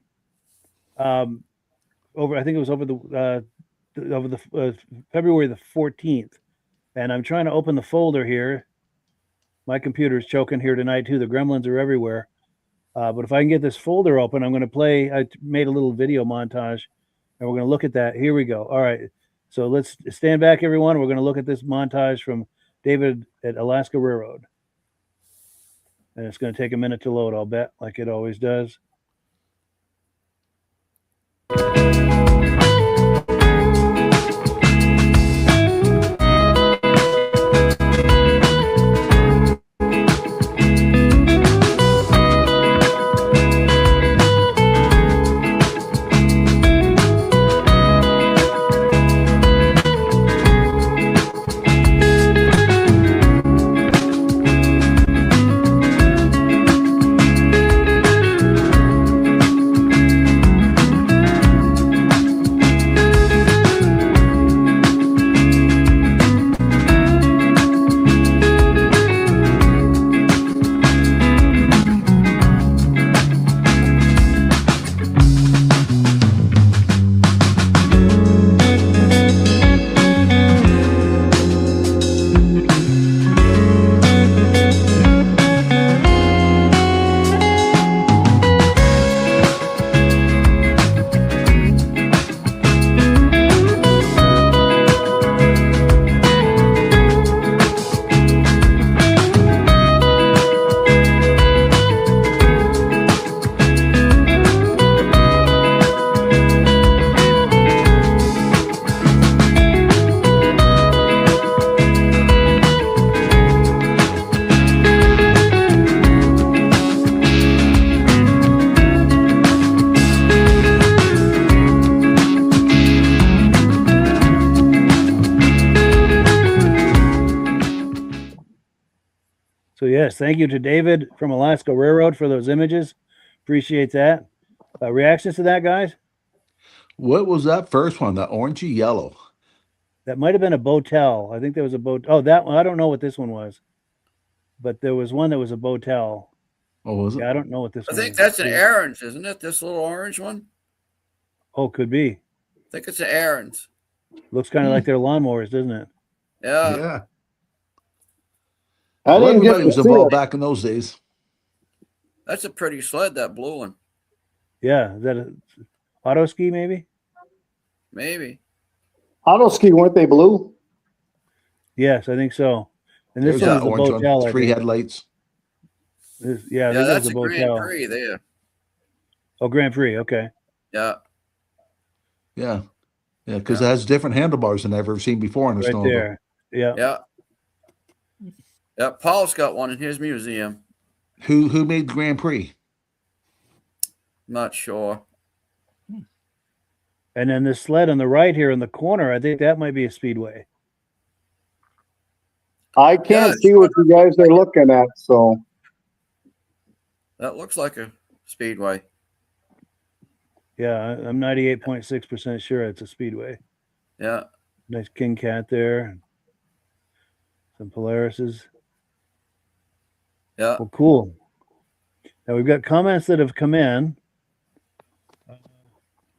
I think it was over the February the 14th. And I'm trying to open the folder here. My computer's choking here tonight too. The gremlins are everywhere. But if I can get this folder open, I'm going to play. I made a little video montage, and we're going to look at that. Here we go. All right. So let's stand back, everyone. We're going to look at this montage from David at Alaska Railroad. And it's going to take a minute to load, I'll bet, like it always does. So yes, thank you to David from Alaska Railroad for those images. Appreciate that. Reactions to that, guys? What was that first one? The orangey yellow. That might have been a Botel. I think there was a boat. Oh, that one. I don't know what this one was, but there was one that was a Botel. Oh, was it? Yeah, I don't know what this I one think is. that's an orange, isn't it? This little orange one? Oh, could be. I think it's an orange. Looks kind of like their lawnmowers, doesn't it? Yeah. Yeah. I Well, didn't get everybody to was see involved it. back in those days. That's a pretty sled, that blue one. Yeah. Is that a auto ski maybe? Maybe. Auto ski, weren't they blue? Yes, I think so. And this There's one that was a orange Botel. one. I Three think. headlights. Yeah, I Yeah, think that's it a was a Grand Botel. Prix there. Oh, Grand Prix. Okay. Yeah. Yeah. Yeah, because it has different handlebars than I've ever seen before in a Right snowmobile. there. Yeah. Yeah. Yeah. Paul's got one in his museum. Who made the Grand Prix? Not sure. And then this sled on the right here in the corner, I think that might be a Speedway. I can't Yeah, see what you guys are looking at, so That looks like a Speedway. Yeah, I'm 98.6% sure it's a Speedway. Yeah. Nice King Cat there. Some Polarises. Yeah. Well, cool. Now we've got comments that have come in.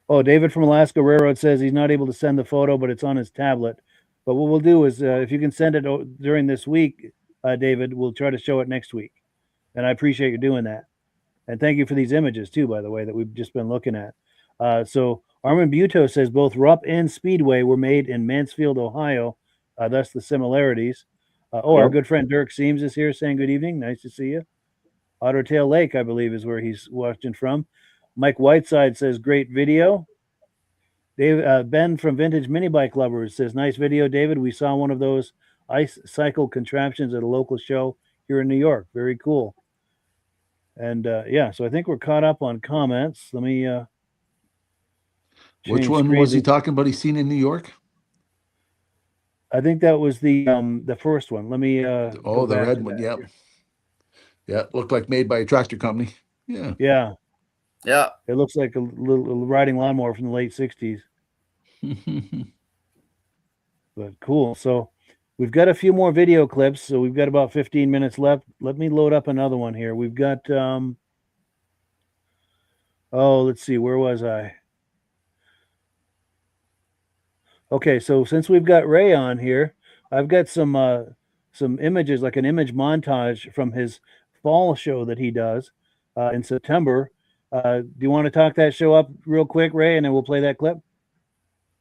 Oh, David from Alaska Railroad says he's not able to send the photo, but it's on his tablet. But what we'll do is if you can send it during this week, David, we'll try to show it next week. And I appreciate you doing that. And thank you for these images too, by the way, that we've just been looking at. So Armin Buto says both Rupp and Speedway were made in Mansfield, Ohio. Thus the similarities. Our good friend Dirk Seams is here saying good evening. Nice to see you. Otter Tail Lake, I believe, is where he's watching from. Mike Whiteside says great video. Ben from Vintage Mini Bike Lovers says, "Nice video, David. We saw one of those ice cycle contraptions at a local show here in New York. Very cool." And yeah, so I think we're caught up on comments. Let me Which change one was he screens. talking about? He's seen in New York? I think that was the first one. Let me Oh, go the back red to one. that Yep. here. Yeah, looked like made by a tractor company. Yeah. Yeah, Yeah. it looks like a little riding lawnmower from the late 60s. But cool. So we've got a few more video clips. So we've got about 15 minutes left. Let me load up another one here. We've got oh, let's see, where was I? Okay, so since we've got Ray on here, I've got some images, like an image montage from his fall show that he does in September. Do you want to talk that show up real quick, Ray, and then we'll play that clip?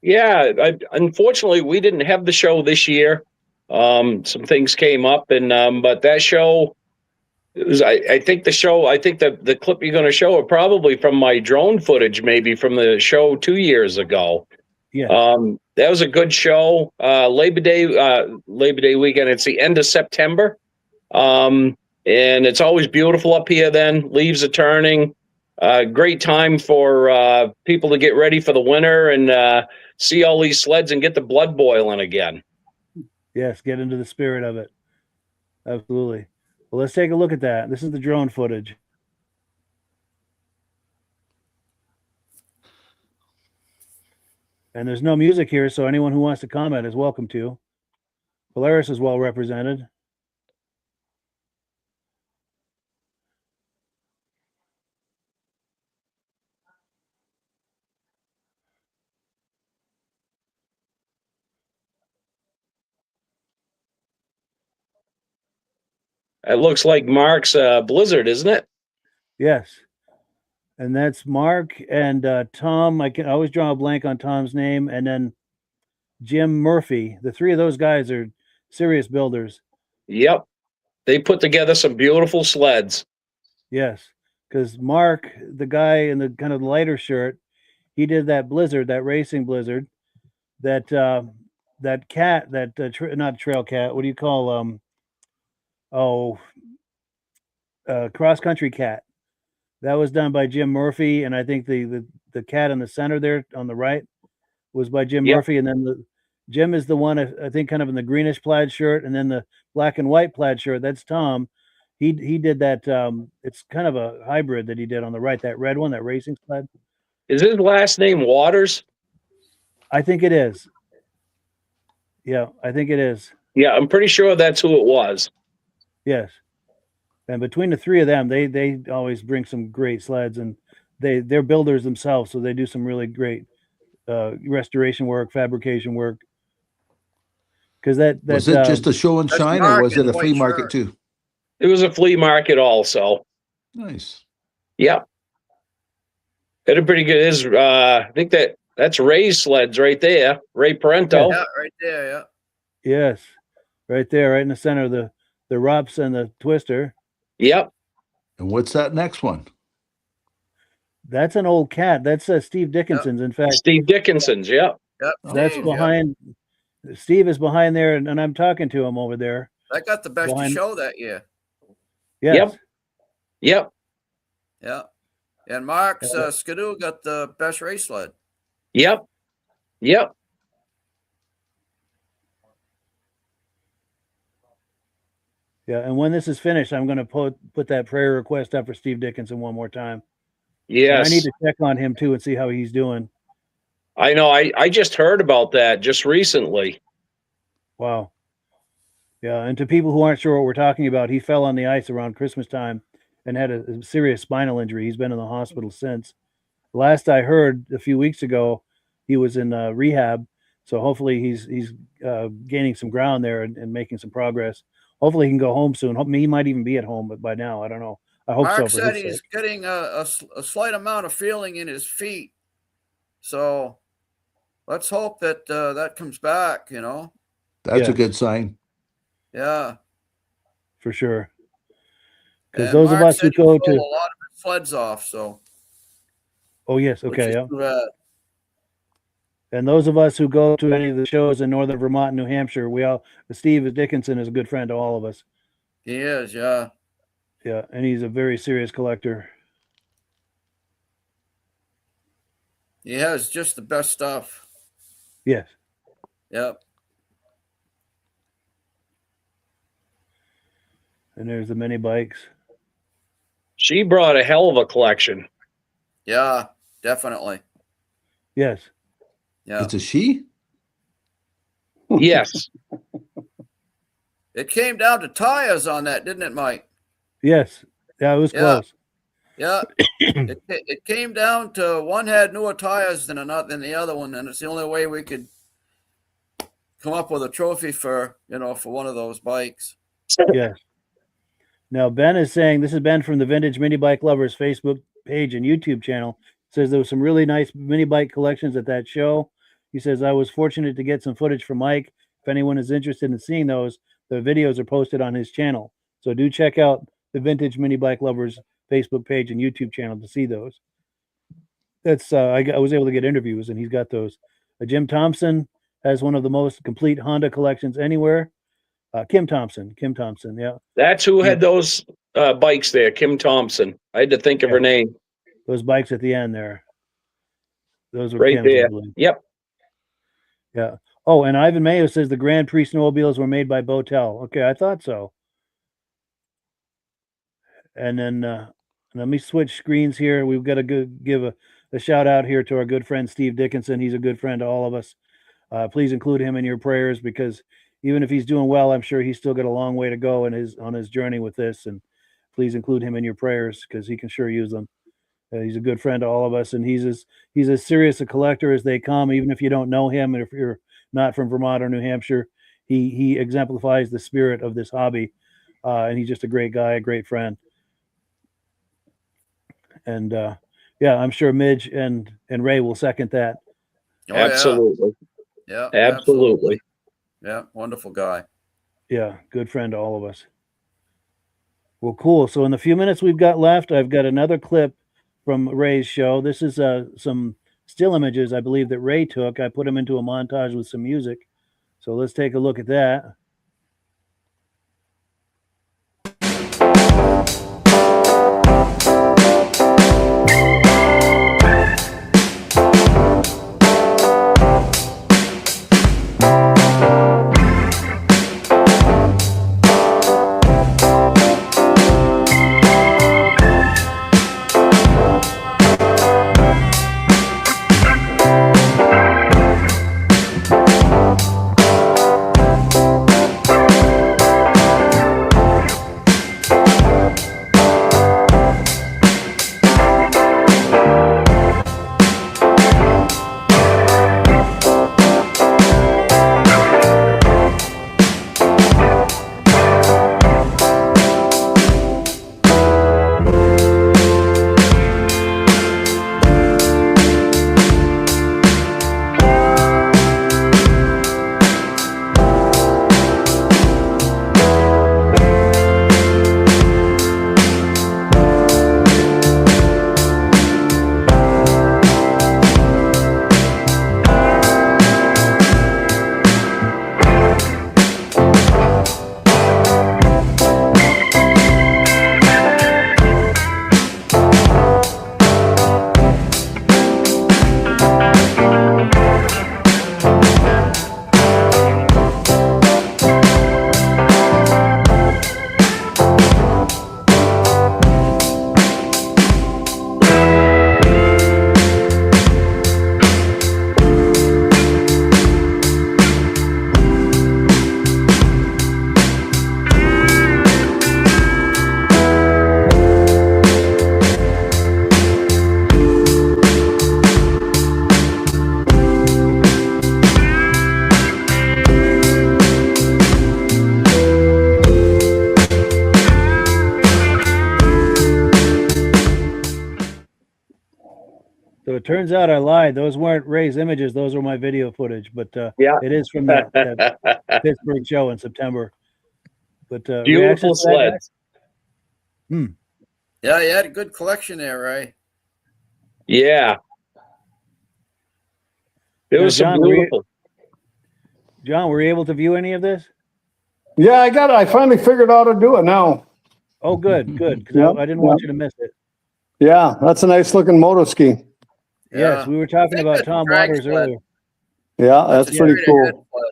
Yeah, unfortunately, we didn't have the show this year. Some things came up, and but that show was, I think the clip you're going to show are probably from my drone footage, maybe from the show 2 years ago. Yeah. That was a good show. Labor Day weekend. It's the end of September, and it's always beautiful up here. Then leaves are turning. Great time for people to get ready for the winter and see all these sleds and get the blood boiling again. Yes, get into the spirit of it. Absolutely. Well, let's take a look at that. This is the drone footage. And there's no music here, so anyone who wants to comment is welcome to. Polaris is well represented. It looks like Mark's Blizzard, isn't it? Yes. And that's Mark and Tom. I always draw a blank on Tom's name. And then Jim Murphy. The three of those guys are serious builders. Yep. They put together some beautiful sleds. Yes. Because Mark, the guy in the kind of lighter shirt, he did that Blizzard, that racing Blizzard, that cat, that not trail cat. What do you call cross country cat? That was done by Jim Murphy, and I think the cat in the center there on the right was by Jim Murphy, and then Jim is the one I think kind of in the greenish plaid shirt, and then the black and white plaid shirt. That's Tom. He did that. It's kind of a hybrid that he did on the right. That red one, that racing sled. Is his last name Waters? I think it is. Yeah, I think it is. Yeah, I'm pretty sure that's who it was. Yes. And between the three of them, they always bring some great sleds, and they're builders themselves, so they do some really great restoration work, fabrication work. Because that was it just a show and shine, or was it a flea market too? It was a flea market also. Nice. Yeah. It had pretty good. I think that's Ray's sleds right there. Ray Parento. Yeah, right there. Yeah. Yes, right there, right in the center of the Rups and the Twister. Yep. And what's that next one? That's an old cat. That's Steve Dickinson's. In fact, Steve Dickinson's. Yep. Yep. That's behind. Yep. Steve is behind there, and I'm talking to him over there. I got the best show that year. Yes. Yep. Yeah. And Mark's Skidoo got the best race sled. Yep. Yep. Yeah, and when this is finished, I'm going to put that prayer request up for Steve Dickinson one more time. Yes. And I need to check on him too and see how he's doing. I know. I just heard about that just recently. Wow. Yeah, and to people who aren't sure what we're talking about, he fell on the ice around Christmas time and had a serious spinal injury. He's been in the hospital since. Last I heard a few weeks ago, he was in rehab. So hopefully he's gaining some ground there and making some progress. Hopefully he can go home soon. He might even be at home, but by now, I don't know. I hope Mark so. said he's getting a slight amount of feeling in his feet. So let's hope that that comes back, you know. That's a good sign. Yeah. For sure. Because those of us who go to a lot of his sleds off, so. Oh, yes. Okay. Yeah. And those of us who go to any of the shows in northern Vermont and New Hampshire, Steve Dickinson is a good friend to all of us. He is, yeah. Yeah, and he's a very serious collector. He has just the best stuff. Yes. Yep. And there's the mini bikes. She brought a hell of a collection. Yeah, definitely. Yes. Yeah. It's a she? Yes. It came down to tires on that, didn't it, Mike? Yes. Yeah, it was close. Yeah. It came down to one had newer tires than the other one, and it's the only way we could come up with a trophy for one of those bikes. Yes. Now Ben is saying, this is Ben from the Vintage Mini Bike Lovers Facebook page and YouTube channel, says there was some really nice mini bike collections at that show. He says, I was fortunate to get some footage from Mike. If anyone is interested in seeing those, the videos are posted on his channel. So do check out the Vintage Mini Bike Lovers Facebook page and YouTube channel to see those. That's I was able to get interviews, and he's got those. Jim Thompson has one of the most complete Honda collections anywhere. Kim Thompson, yeah. That's who had those bikes there, Kim Thompson. I had to think of her name. Those bikes at the end there. Those were Right Kim's, there. I believe. Yep. Yeah. Oh, and Ivan Mayo says the Grand Prix snowmobiles were made by Botel. Okay, I thought so. And then let me switch screens here. We've got to give a shout out here to our good friend Steve Dickinson. He's a good friend to all of us. Please include him in your prayers, because even if he's doing well, I'm sure he's still got a long way to go on his journey with this. And please include him in your prayers, because he can sure use them. He's a good friend to all of us, and he's as serious a collector as they come. Even if you don't know him, and if you're not from Vermont or New Hampshire, he exemplifies the spirit of this hobby, and he's just a great guy, a great friend. And yeah, I'm sure Midge and Ray will second that. Oh, absolutely. Yeah, absolutely. Yeah, wonderful guy. Yeah, good friend to all of us. Well, cool. So in the few minutes we've got left, I've got another clip from Ray's show. This is some still images, I believe, that Ray took. I put them into a montage with some music. So let's take a look at that. So it turns out I lied. Those weren't Ray's images. Those were my video footage. But yeah, it is from that Pittsburgh show in September. But beautiful sleds. Yeah, you had a good collection there, Ray. Yeah. It Now, was some John, were you, beautiful. John, were you able to view any of this? Yeah, I got it. I finally figured out how to do it now. Oh, good, good. Because Yep, I didn't want you to miss it. Yeah, that's a nice looking moto ski. Yes, we were talking think about that's a Tom drag Waters sled. earlier. Yeah, that's a pretty straight ahead cool. sled.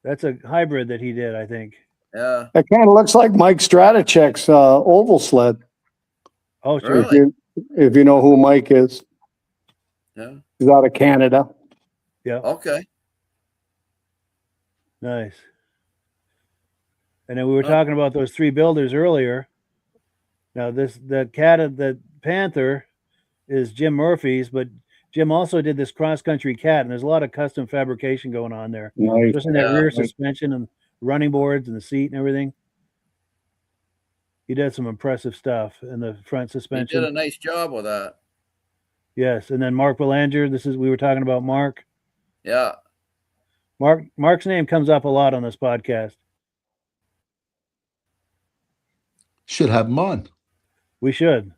That's a hybrid that he did, I think. Yeah. It kind of looks like Mike Stratichek's oval sled. Oh, sure. Really? If you know who Mike is, Yeah. he's out of Canada. Yeah, Okay. nice. And then we were talking about those three builders earlier. Now that Panther is Jim Murphy's, but Jim also did this cross-country cat, and there's a lot of custom fabrication going on there. Nice. Just in that Yeah. rear suspension and running boards and the seat and everything. He did some impressive stuff in the front He suspension. did a nice job with that. Yes, and then Mark Belanger. We were talking about Mark. Yeah. Mark's name comes up a lot on this podcast. Should have him on. We should.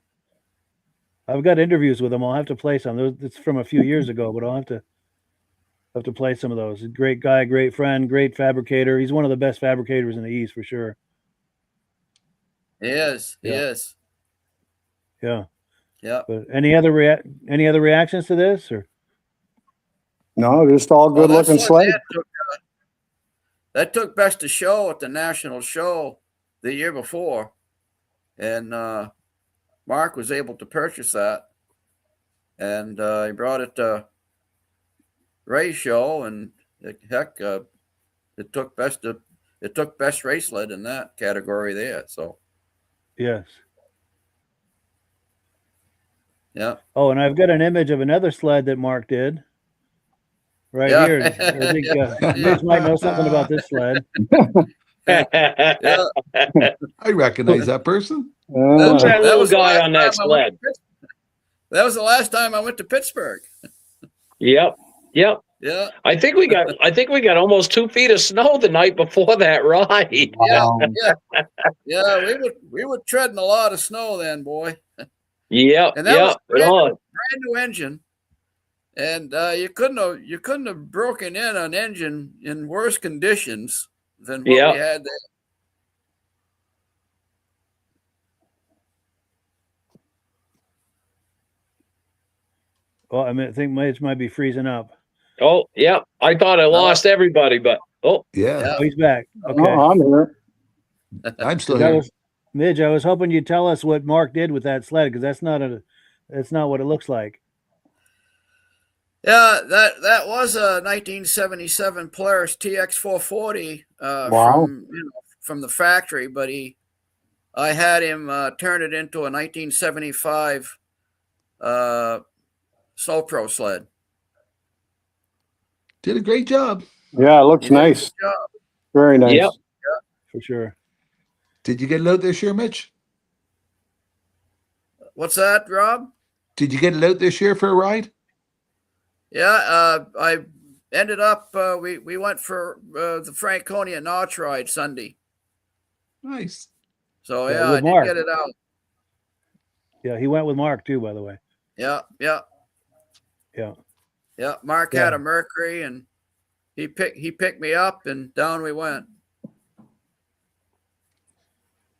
I've got interviews with him. I'll have to play some. It's from a few years ago, but I'll have to play some of those. Great guy, great friend, great fabricator. He's one of the best fabricators in the East for sure. He is. He Yeah. is. Yeah. Yeah. But any other reactions to this or? No, just all good looking sled. That took best of show at the national show the year before. And Mark was able to purchase that. And he brought it to Ray's show, and heck, it took best race sled in that category there. So Yes. yeah. Oh, and I've got an image of another sled that Mark did. Right Yeah. here. I think Mitch might know something about this sled. Yeah. I recognize that person. Who's that That little was the guy last on that time I went sled? to That was the last time I went to Pittsburgh. Yep. Yeah. I think we got almost 2 feet of snow the night before that ride. Wow. Yeah. We were treading a lot of snow then, boy. Yep. And that was Oh, brand new engine. And you couldn't have broken in an engine in worse conditions than what we had there. Well, I think Mitch might be freezing up. oh, yeah. I thought I lost everybody, but Yeah, Oh, he's back. Okay. I'm here. I'm still That here. was Midge. I was hoping you'd tell us what Mark did with that sled because that's not what it looks like. Yeah, that was a 1977 Polaris TX440 Wow. from the factory, but I had him turn it into a 1975 Snow Pro sled. Did a great job. Yeah, it looks He did a nice. good job. Very nice. Yep. For sure. Did you get it out this year, Mitch? What's that, Rob? Did you get it out this year for a ride? Yeah, I ended up we went for the Franconia Notch ride Sunday. Nice. So Yeah, yeah, I with did Mark. get it out. Yeah, he went with Mark too, by the way. Yeah. Mark Yeah. had a Mercury, and he picked me up, and down we went.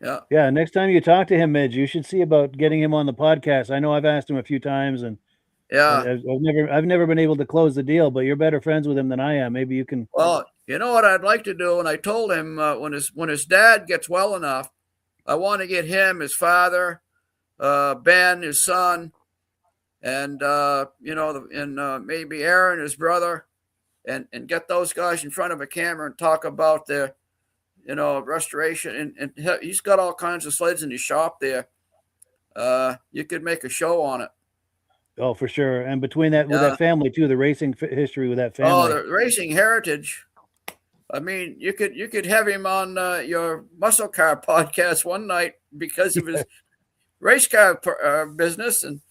Yeah. Yeah, next time you talk to him, Midge, you should see about getting him on the podcast. I know I've asked him a few times, and Yeah. I've never been able to close the deal. But you're better friends with him than I am. Maybe you can. Well, you know what I'd like to do, and I told him when his dad gets well enough, I want to get him, his father, Ben, his son, and maybe Aaron, his brother, and get those guys in front of a camera and talk about their, restoration. And he's got all kinds of sleds in his shop there. You could make a show on it. Oh, for sure. And between that, with Yeah. that family too, the racing history with that Oh, family. the racing heritage. I mean, you could have him on your muscle car podcast one night because of his race car business, and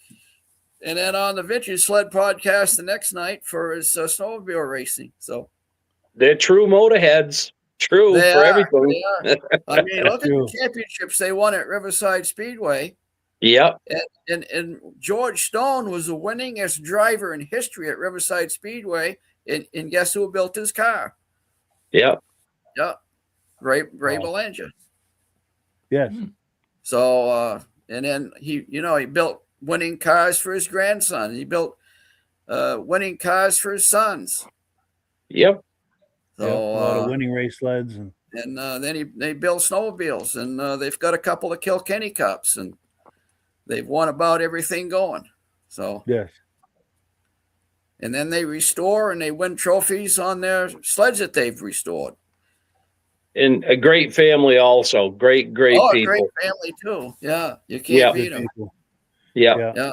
then on the Vintage Sled podcast the next night for his snowmobile racing. So they're true motorheads. True they for are, everything. they are. I mean, look at True. the championships they won at Riverside Speedway. Yep. And George Stone was the winningest driver in history at Riverside Speedway. And guess who built his car? Yep. Yeah, Ray Belanger. Yes. So and then he built winning cars for his grandson. He built winning cars for his sons. Yep. So Yep, a lot of winning race sleds and then they built snowmobiles, and they've got a couple of Kilkenny Cups, and they've won about everything going. So yes. And then they restore and they win trophies on their sleds that they've restored. And a great family also. Great people. Great family too. Yeah. You can't beat them. Yeah.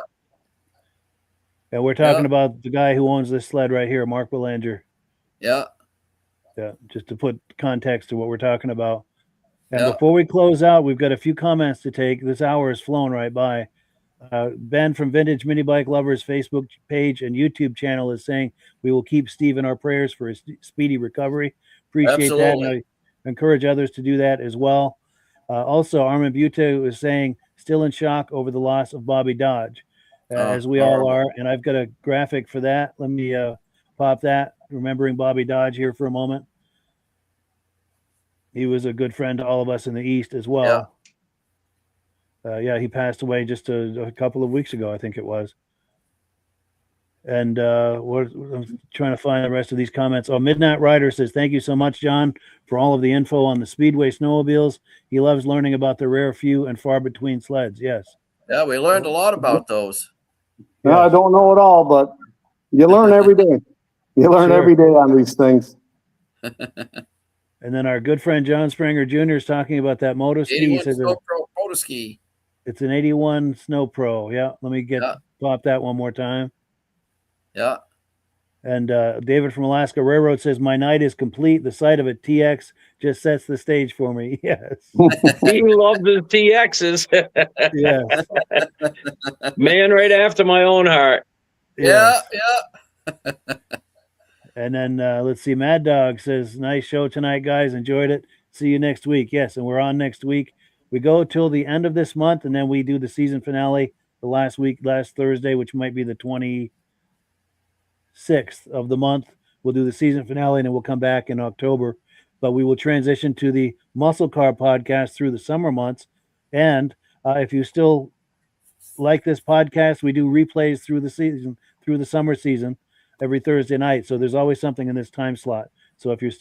And we're talking about the guy who owns this sled right here, Mark Belanger. Yeah. Yeah. Just to put context to what we're talking about. And before we close out, we've got a few comments to take. This hour has flown right by. Ben from Vintage Mini Bike Lovers Facebook page and YouTube channel is saying we will keep Steve in our prayers for his speedy recovery. Appreciate that. And I encourage others to do that as well. Also, Armin Butte is saying still in shock over the loss of Bobby Dodge, as we all are. And I've got a graphic for that. Let me pop that, remembering Bobby Dodge here for a moment. He was a good friend to all of us in the East as well. He passed away just a couple of weeks ago, I think it was. And I'm trying to find the rest of these comments. Oh, Midnight Rider says, thank you so much, John, for all of the info on the Speedway snowmobiles. He loves learning about the rare, few, and far between sleds. Yes. Yeah, we learned a lot about those. Yeah, I don't know it all, but you learn every day. You learn every day on these things. And then our good friend John Springer Jr. is talking about that moto ski. He says moto ski. It's an 81 Snow Pro. Yeah, let me pop that one more time. Yeah. And David from Alaska Railroad says, my night is complete. The sight of a TX just sets the stage for me. Yes. He loves the TXs. Yes. Man right after my own heart. Yes. Yeah. And then let's see. Mad Dog says, nice show tonight, guys. Enjoyed it. See you next week. Yes, and we're on next week. We go till the end of this month, and then we do the season finale the last Thursday, which might be the 26th of the month. We'll do the season finale, and then we'll come back in October. But we will transition to the Muscle Car podcast through the summer months. And if you still like this podcast, we do replays through the season, through the summer season, every Thursday night. So there's always something in this time slot. So if you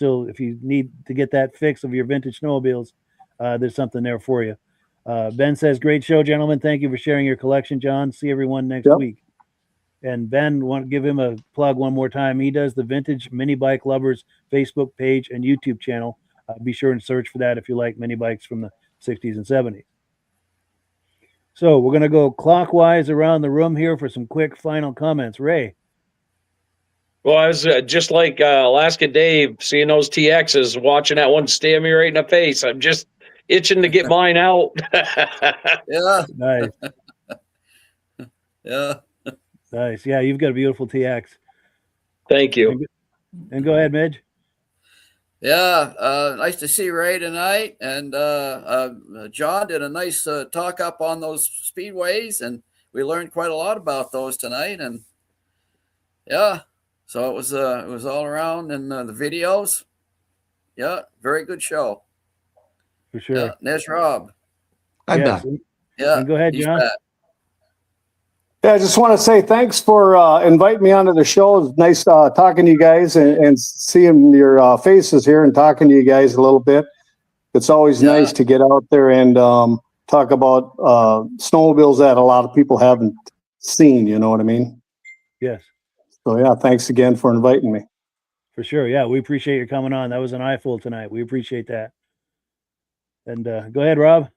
need to get that fix of your vintage snowmobiles, there's something there for you. Ben says, great show, gentlemen. Thank you for sharing your collection, John. See everyone next week. And Ben, want to give him a plug one more time. He does the Vintage Mini Bike Lovers Facebook page and YouTube channel. Be sure and search for that if you like mini bikes from the 60s and 70s. So we're going to go clockwise around the room here for some quick final comments. Ray. Well, I was just like Alaska Dave, seeing those TXs, watching that one stare me right in the face. I'm just itching to get mine out. Yeah. Nice. Yeah. Nice. Yeah, you've got a beautiful TX. Thank you. And go ahead, Midge. Yeah. Nice to see Ray tonight. And John did a nice talk up on those speedways, and we learned quite a lot about those tonight. And yeah. So it was all around, and the videos. Yeah, very good show. For sure. Yeah, there's Rob. I'm back. Yeah. And go ahead, John. Yeah, I just want to say thanks for inviting me onto the show. It's nice talking to you guys and seeing your faces here and talking to you guys a little bit. It's always nice to get out there and talk about snowmobiles that a lot of people haven't seen. You know what I mean? Yes. So, yeah, thanks again for inviting me. For sure. Yeah, we appreciate you coming on. That was an eyeful tonight. We appreciate that. And go ahead, Rob.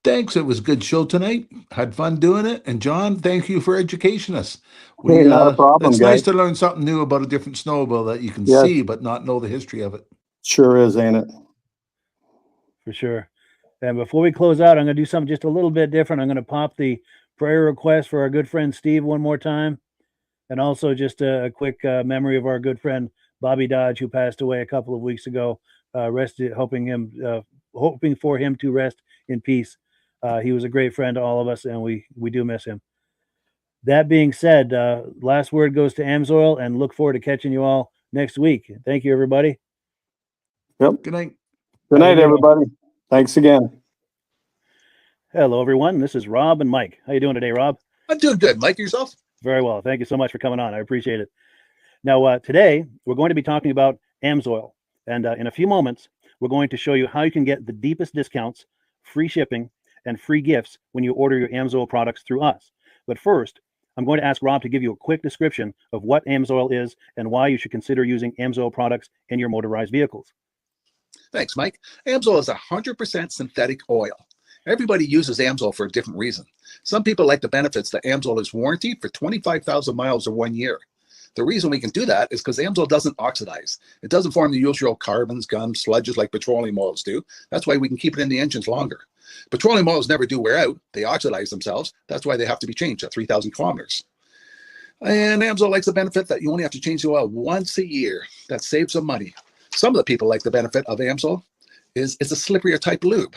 Thanks. It was a good show tonight. Had fun doing it. And John, thank you for educating us. Hey, not a problem, it's guys. nice to learn something new about a different snowmobile that you can see but not know the history of it. Sure is, ain't it? For sure. And before we close out, I'm going to do something just a little bit different. I'm going to pop the prayer request for our good friend Steve one more time. And also just a quick memory of our good friend Bobby Dodge, who passed away a couple of weeks ago. Hoping for him to rest in peace. He was a great friend to all of us, and we do miss him. That being said, last word goes to Amsoil, and look forward to catching you all next week. Thank you, everybody. Yep. Good night. Good night, everybody. Thanks again. Hello, everyone. This is Rob and Mike. How you doing today, Rob? I'm doing good. Mike, yourself? Very well. Thank you so much for coming on. I appreciate it. Now, today, we're going to be talking about Amsoil. And in a few moments, we're going to show you how you can get the deepest discounts, free shipping, and free gifts when you order your Amsoil products through us. But first, I'm going to ask Rob to give you a quick description of what Amsoil is and why you should consider using Amsoil products in your motorized vehicles. Thanks, Mike. Amsoil is 100% synthetic oil. Everybody uses Amsoil for a different reason. Some people like the benefits that Amsoil is warranted for 25,000 miles or 1 year. The reason we can do that is because Amsoil doesn't oxidize. It doesn't form the usual carbons, gums, sludges like petroleum oils do. That's why we can keep it in the engines longer. Petroleum oils never do wear out. They oxidize themselves. That's why they have to be changed at 3,000 kilometers. And Amsoil likes the benefit that you only have to change the oil once a year. That saves some money. Some of the people like the benefit of Amsoil is it's a slipperier type lube.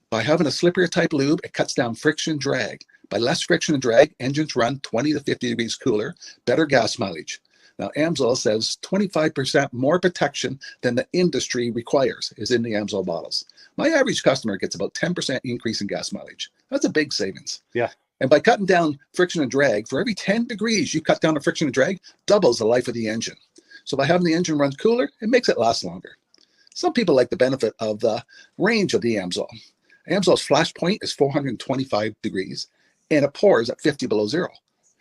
By having a slipperier type lube, it cuts down friction and drag. By less friction and drag, engines run 20 to 50 degrees cooler, better gas mileage. Now, Amsoil says 25% more protection than the industry requires is in the Amsoil bottles. My average customer gets about 10% increase in gas mileage. That's a big savings. Yeah. And by cutting down friction and drag, for every 10 degrees you cut down the friction and drag, doubles the life of the engine. So by having the engine run cooler, it makes it last longer. Some people like the benefit of the range of the Amsoil. Amsoil's flash point is 425 degrees, and it pours at 50 below zero.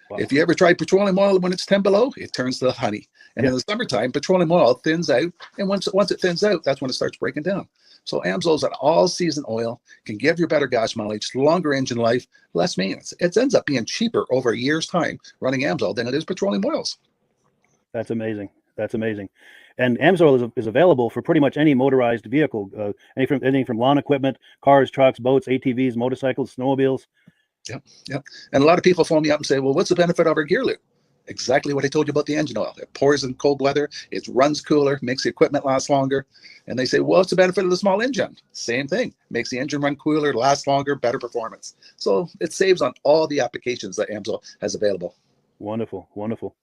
Wow. If you ever tried petroleum oil when it's 10 below, it turns to honey. And in the summertime, petroleum oil thins out, and once it thins out, that's when it starts breaking down. So Amsoil's an all-season oil, can give you better gas mileage, longer engine life, less maintenance. It ends up being cheaper over a year's time running Amsoil than it is petroleum oils. That's amazing. That's amazing. And Amsoil is available for pretty much any motorized vehicle, anything from lawn equipment, cars, trucks, boats, ATVs, motorcycles, snowmobiles. Yep. And a lot of people phone me up and say, well, what's the benefit of our gear lube? Exactly what I told you about the engine oil. It pours in cold weather, it runs cooler, makes the equipment last longer. And they say, well, what's the benefit of the small engine? Same thing. Makes the engine run cooler, last longer, better performance. So it saves on all the applications that Amsoil has available. Wonderful, wonderful.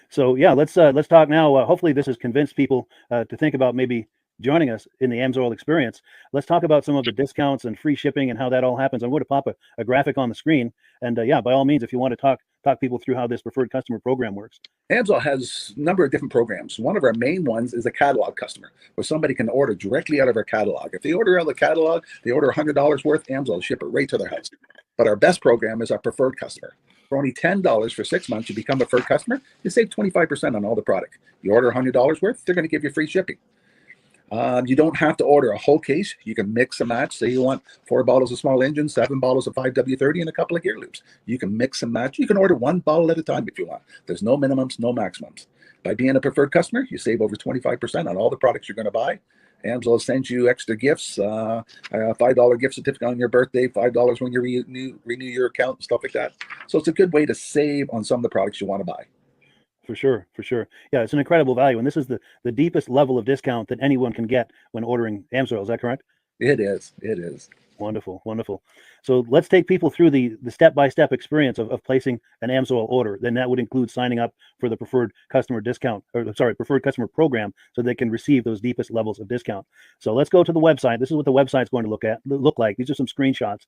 So yeah, let's talk now. Hopefully this has convinced people to think about maybe joining us in the Amsoil experience. Let's talk about some of the discounts and free shipping and how that all happens. I'm going to pop a graphic on the screen. And yeah, by all means, if you want to talk people through how this preferred customer program works. Amsoil has a number of different programs. One of our main ones is a catalog customer, where somebody can order directly out of our catalog. If they order out of the catalog, they order $100 worth, Amsoil will ship it right to their house. But our best program is our preferred customer. For only $10 for 6 months, you become a preferred customer, you save 25% on all the product. You order $100 worth, they're going to give you free shipping. You don't have to order a whole case. You can mix and match. Say you want 4 bottles of small engine, 7 bottles of 5W30, and a couple of gear loops. You can mix and match. You can order 1 bottle at a time if you want. There's no minimums, no maximums. By being a preferred customer, you save over 25% on all the products you're going to buy. Amsoil sends you extra gifts, a $5 gift certificate on your birthday, $5 when you renew your account, and stuff like that. So it's a good way to save on some of the products you want to buy. For sure. Yeah, it's an incredible value. And this is the deepest level of discount that anyone can get when ordering Amsoil. Is that correct? It is. Wonderful. So let's take people through the step-by-step experience of placing an Amsoil order. Then that would include signing up for the preferred customer preferred customer program, so they can receive those deepest levels of discount. So let's go to the website. This is what the website's going to look like. These are some screenshots.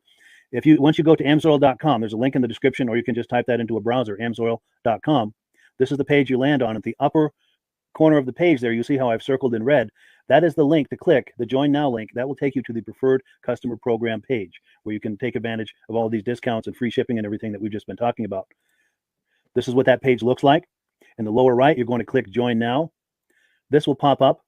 Once you go to amsoil.com, there's a link in the description, or you can just type that into a browser, amsoil.com. This is the page you land on. At the upper corner of the page there, you see how I've circled in red. That is the link to click, the Join Now link. That will take you to the Preferred Customer Program page, where you can take advantage of all of these discounts and free shipping and everything that we've just been talking about. This is what that page looks like. In the lower right, you're going to click Join Now. This will pop up.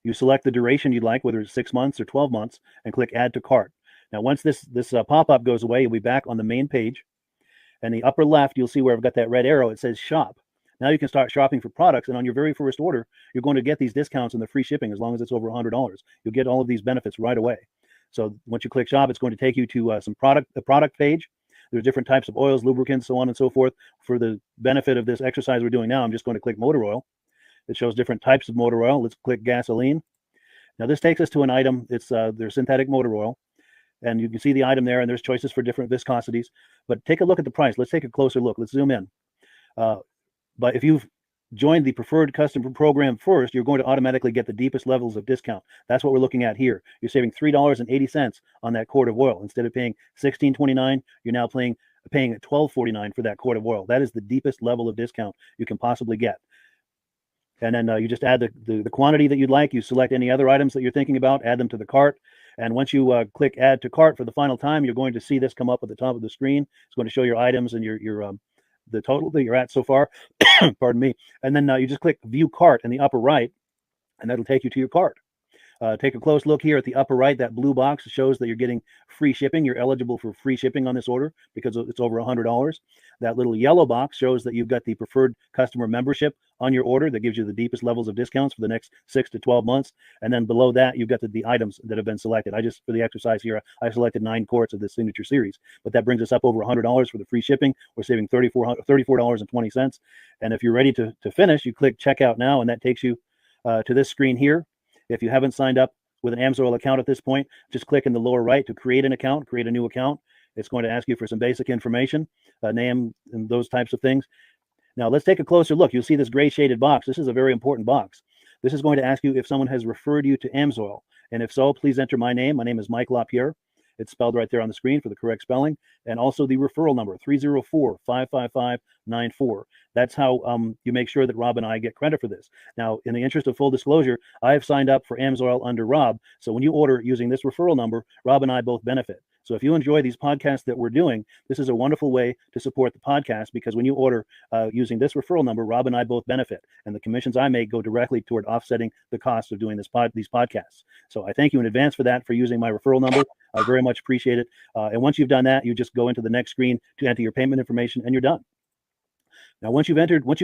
You select the duration you'd like, whether it's 6 months or 12 months, and click Add to Cart. Now, once this pop-up goes away, you'll be back on the main page. And the upper left, you'll see where I've got that red arrow. It says Shop. Now you can start shopping for products, and on your very first order, you're going to get these discounts and the free shipping as long as it's over $100. You'll get all of these benefits right away. So once you click Shop, it's going to take you to the product page. There's different types of oils, lubricants, so on and so forth. For the benefit of this exercise we're doing now, I'm just going to click motor oil. It shows different types of motor oil. Let's click gasoline. Now this takes us to an item. It's their synthetic motor oil. and you can see the item there, and there's choices for different viscosities. But take a look at the price. Let's take a closer look. Let's zoom in. But if you've joined the preferred customer program first, you're going to automatically get the deepest levels of discount. That's what we're looking at here. You're saving $3.80 on that quart of oil. Instead of paying $16.29, you're now paying $12.49 for that quart of oil. That is the deepest level of discount you can possibly get. And then you just add the quantity that you'd like. You select any other items that you're thinking about, add them to the cart. And once you click add to cart for the final time, you're going to see this come up at the top of the screen. It's going to show your items and your the total that you're at so far. Pardon me. And then you just click view cart in the upper right, and that'll take you to your cart. Take a close look here at the upper right. That blue box shows that you're getting free shipping. You're eligible for free shipping on this order because it's over $100. That little yellow box shows that you've got the preferred customer membership on your order that gives you the deepest levels of discounts for the next 6 to 12 months. And then below that, you've got the items that have been selected. For the exercise here, I selected 9 quarts of the signature series, but that brings us up over $100 for the free shipping. We're saving $34.20. And if you're ready to finish, you click checkout now, and that takes you to this screen here. If you haven't signed up with an AMSOIL account at this point, just click in the lower right to create an account, create a new account. It's going to ask you for some basic information, name and those types of things. Now let's take a closer look. You'll see this gray shaded box. This is a very important box. This is going to ask you if someone has referred you to AMSOIL. And if so, please enter my name. My name is Mike LaPierre. It's spelled right there on the screen for the correct spelling. And also the referral number, 304-555-94. That's how you make sure that Rob and I get credit for this. Now, in the interest of full disclosure, I have signed up for AMSOIL under Rob. So when you order using this referral number, Rob and I both benefit. So if you enjoy these podcasts that we're doing, this is a wonderful way to support the podcast, because when you order using this referral number, Rob and I both benefit. And the commissions I make go directly toward offsetting the cost of doing these podcasts. So I thank you in advance for that, for using my referral number. I very much appreciate it. And once you've done that, you just go into the next screen to enter your payment information, and you're done. Now, once you've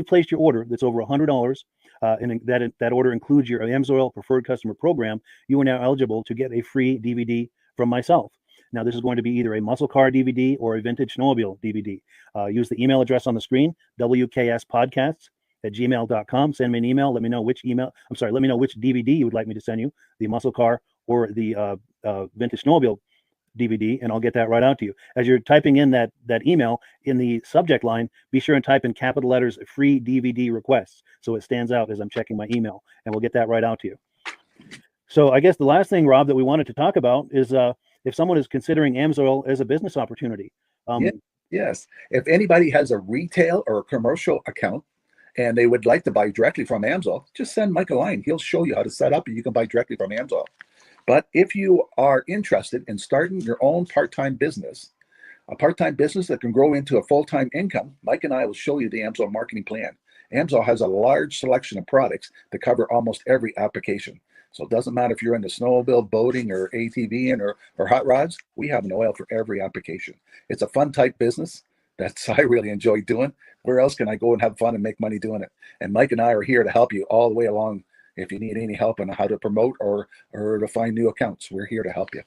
placed your order that's over $100, and that order includes your AMSOIL preferred customer program, you are now eligible to get a free DVD from myself. Now, this is going to be either a muscle car DVD or a vintage snowmobile DVD. Use the email address on the screen, wkspodcasts@gmail.com. Send me an email. Let me know which DVD you would like me to send you, the muscle car or the vintage snowmobile DVD, and I'll get that right out to you. As you're typing in that email, in the subject line, be sure and type in capital letters, free DVD requests, so it stands out as I'm checking my email, and we'll get that right out to you. So I guess the last thing, Rob, that we wanted to talk about is if someone is considering AMSOIL as a business opportunity. Yes. If anybody has a retail or a commercial account and they would like to buy directly from AMSOIL, just send Mike a line. He'll show you how to set up, and you can buy directly from AMSOIL. But if you are interested in starting your own part-time business, a part-time business that can grow into a full-time income, Mike and I will show you the AMSOIL marketing plan. AMSOIL has a large selection of products that cover almost every application. So it doesn't matter if you're into snowmobile, boating, or ATVing, or hot rods. We have an oil for every application. It's a fun type business that's I really enjoy doing. Where else can I go and have fun and make money doing it? And Mike and I are here to help you all the way along. If you need any help on how to promote or to find new accounts, we're here to help you.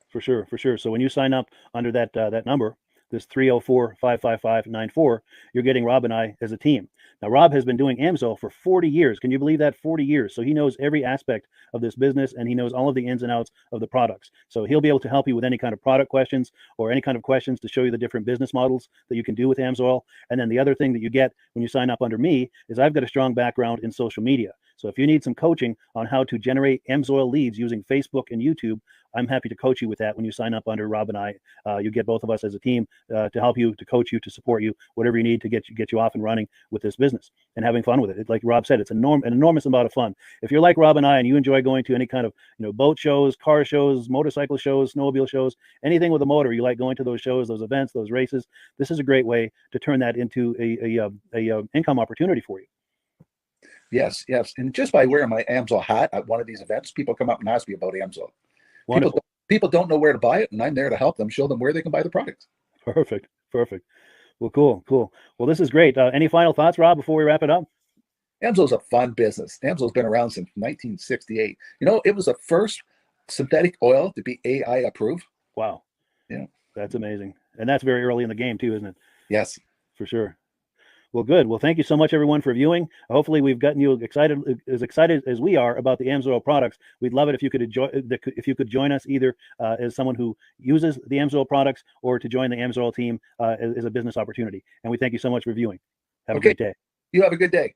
For sure. So when you sign up under that number, this 304-555-94, you're getting Rob and I as a team. Now, Rob has been doing AMSOIL for 40 years. Can you believe that? 40 years. So he knows every aspect of this business, and he knows all of the ins and outs of the products. So he'll be able to help you with any kind of product questions or any kind of questions to show you the different business models that you can do with AMSOIL. And then the other thing that you get when you sign up under me is I've got a strong background in social media. So if you need some coaching on how to generate AMSOIL leads using Facebook and YouTube, I'm happy to coach you with that when you sign up under Rob and I. You get both of us as a team to help you, to coach you, to support you, whatever you need to get you off and running with this business and having fun with it. Like Rob said, it's an enormous amount of fun. If you're like Rob and I and you enjoy going to any kind of boat shows, car shows, motorcycle shows, snowmobile shows, anything with a motor, you like going to those shows, those events, those races, this is a great way to turn that into a income opportunity for you. Yes. And just by wearing my AMSOIL hat at one of these events, people come up and ask me about AMSOIL. People don't know where to buy it, and I'm there to help them, show them where they can buy the product. Perfect. Well, cool. Well, this is great. Any final thoughts, Rob, before we wrap it up? AMSOIL's a fun business. AMSOIL's been around since 1968. It was the first synthetic oil to be AI approved. Wow. Yeah. That's amazing. And that's very early in the game too, isn't it? Yes. For sure. Well, good. Well, thank you so much, everyone, for viewing. Hopefully, we've gotten you excited as we are about the AMSOIL products. We'd love it if you could join us either as someone who uses the AMSOIL products or to join the AMSOIL team as a business opportunity. And we thank you so much for viewing. Have a great day. You have a good day.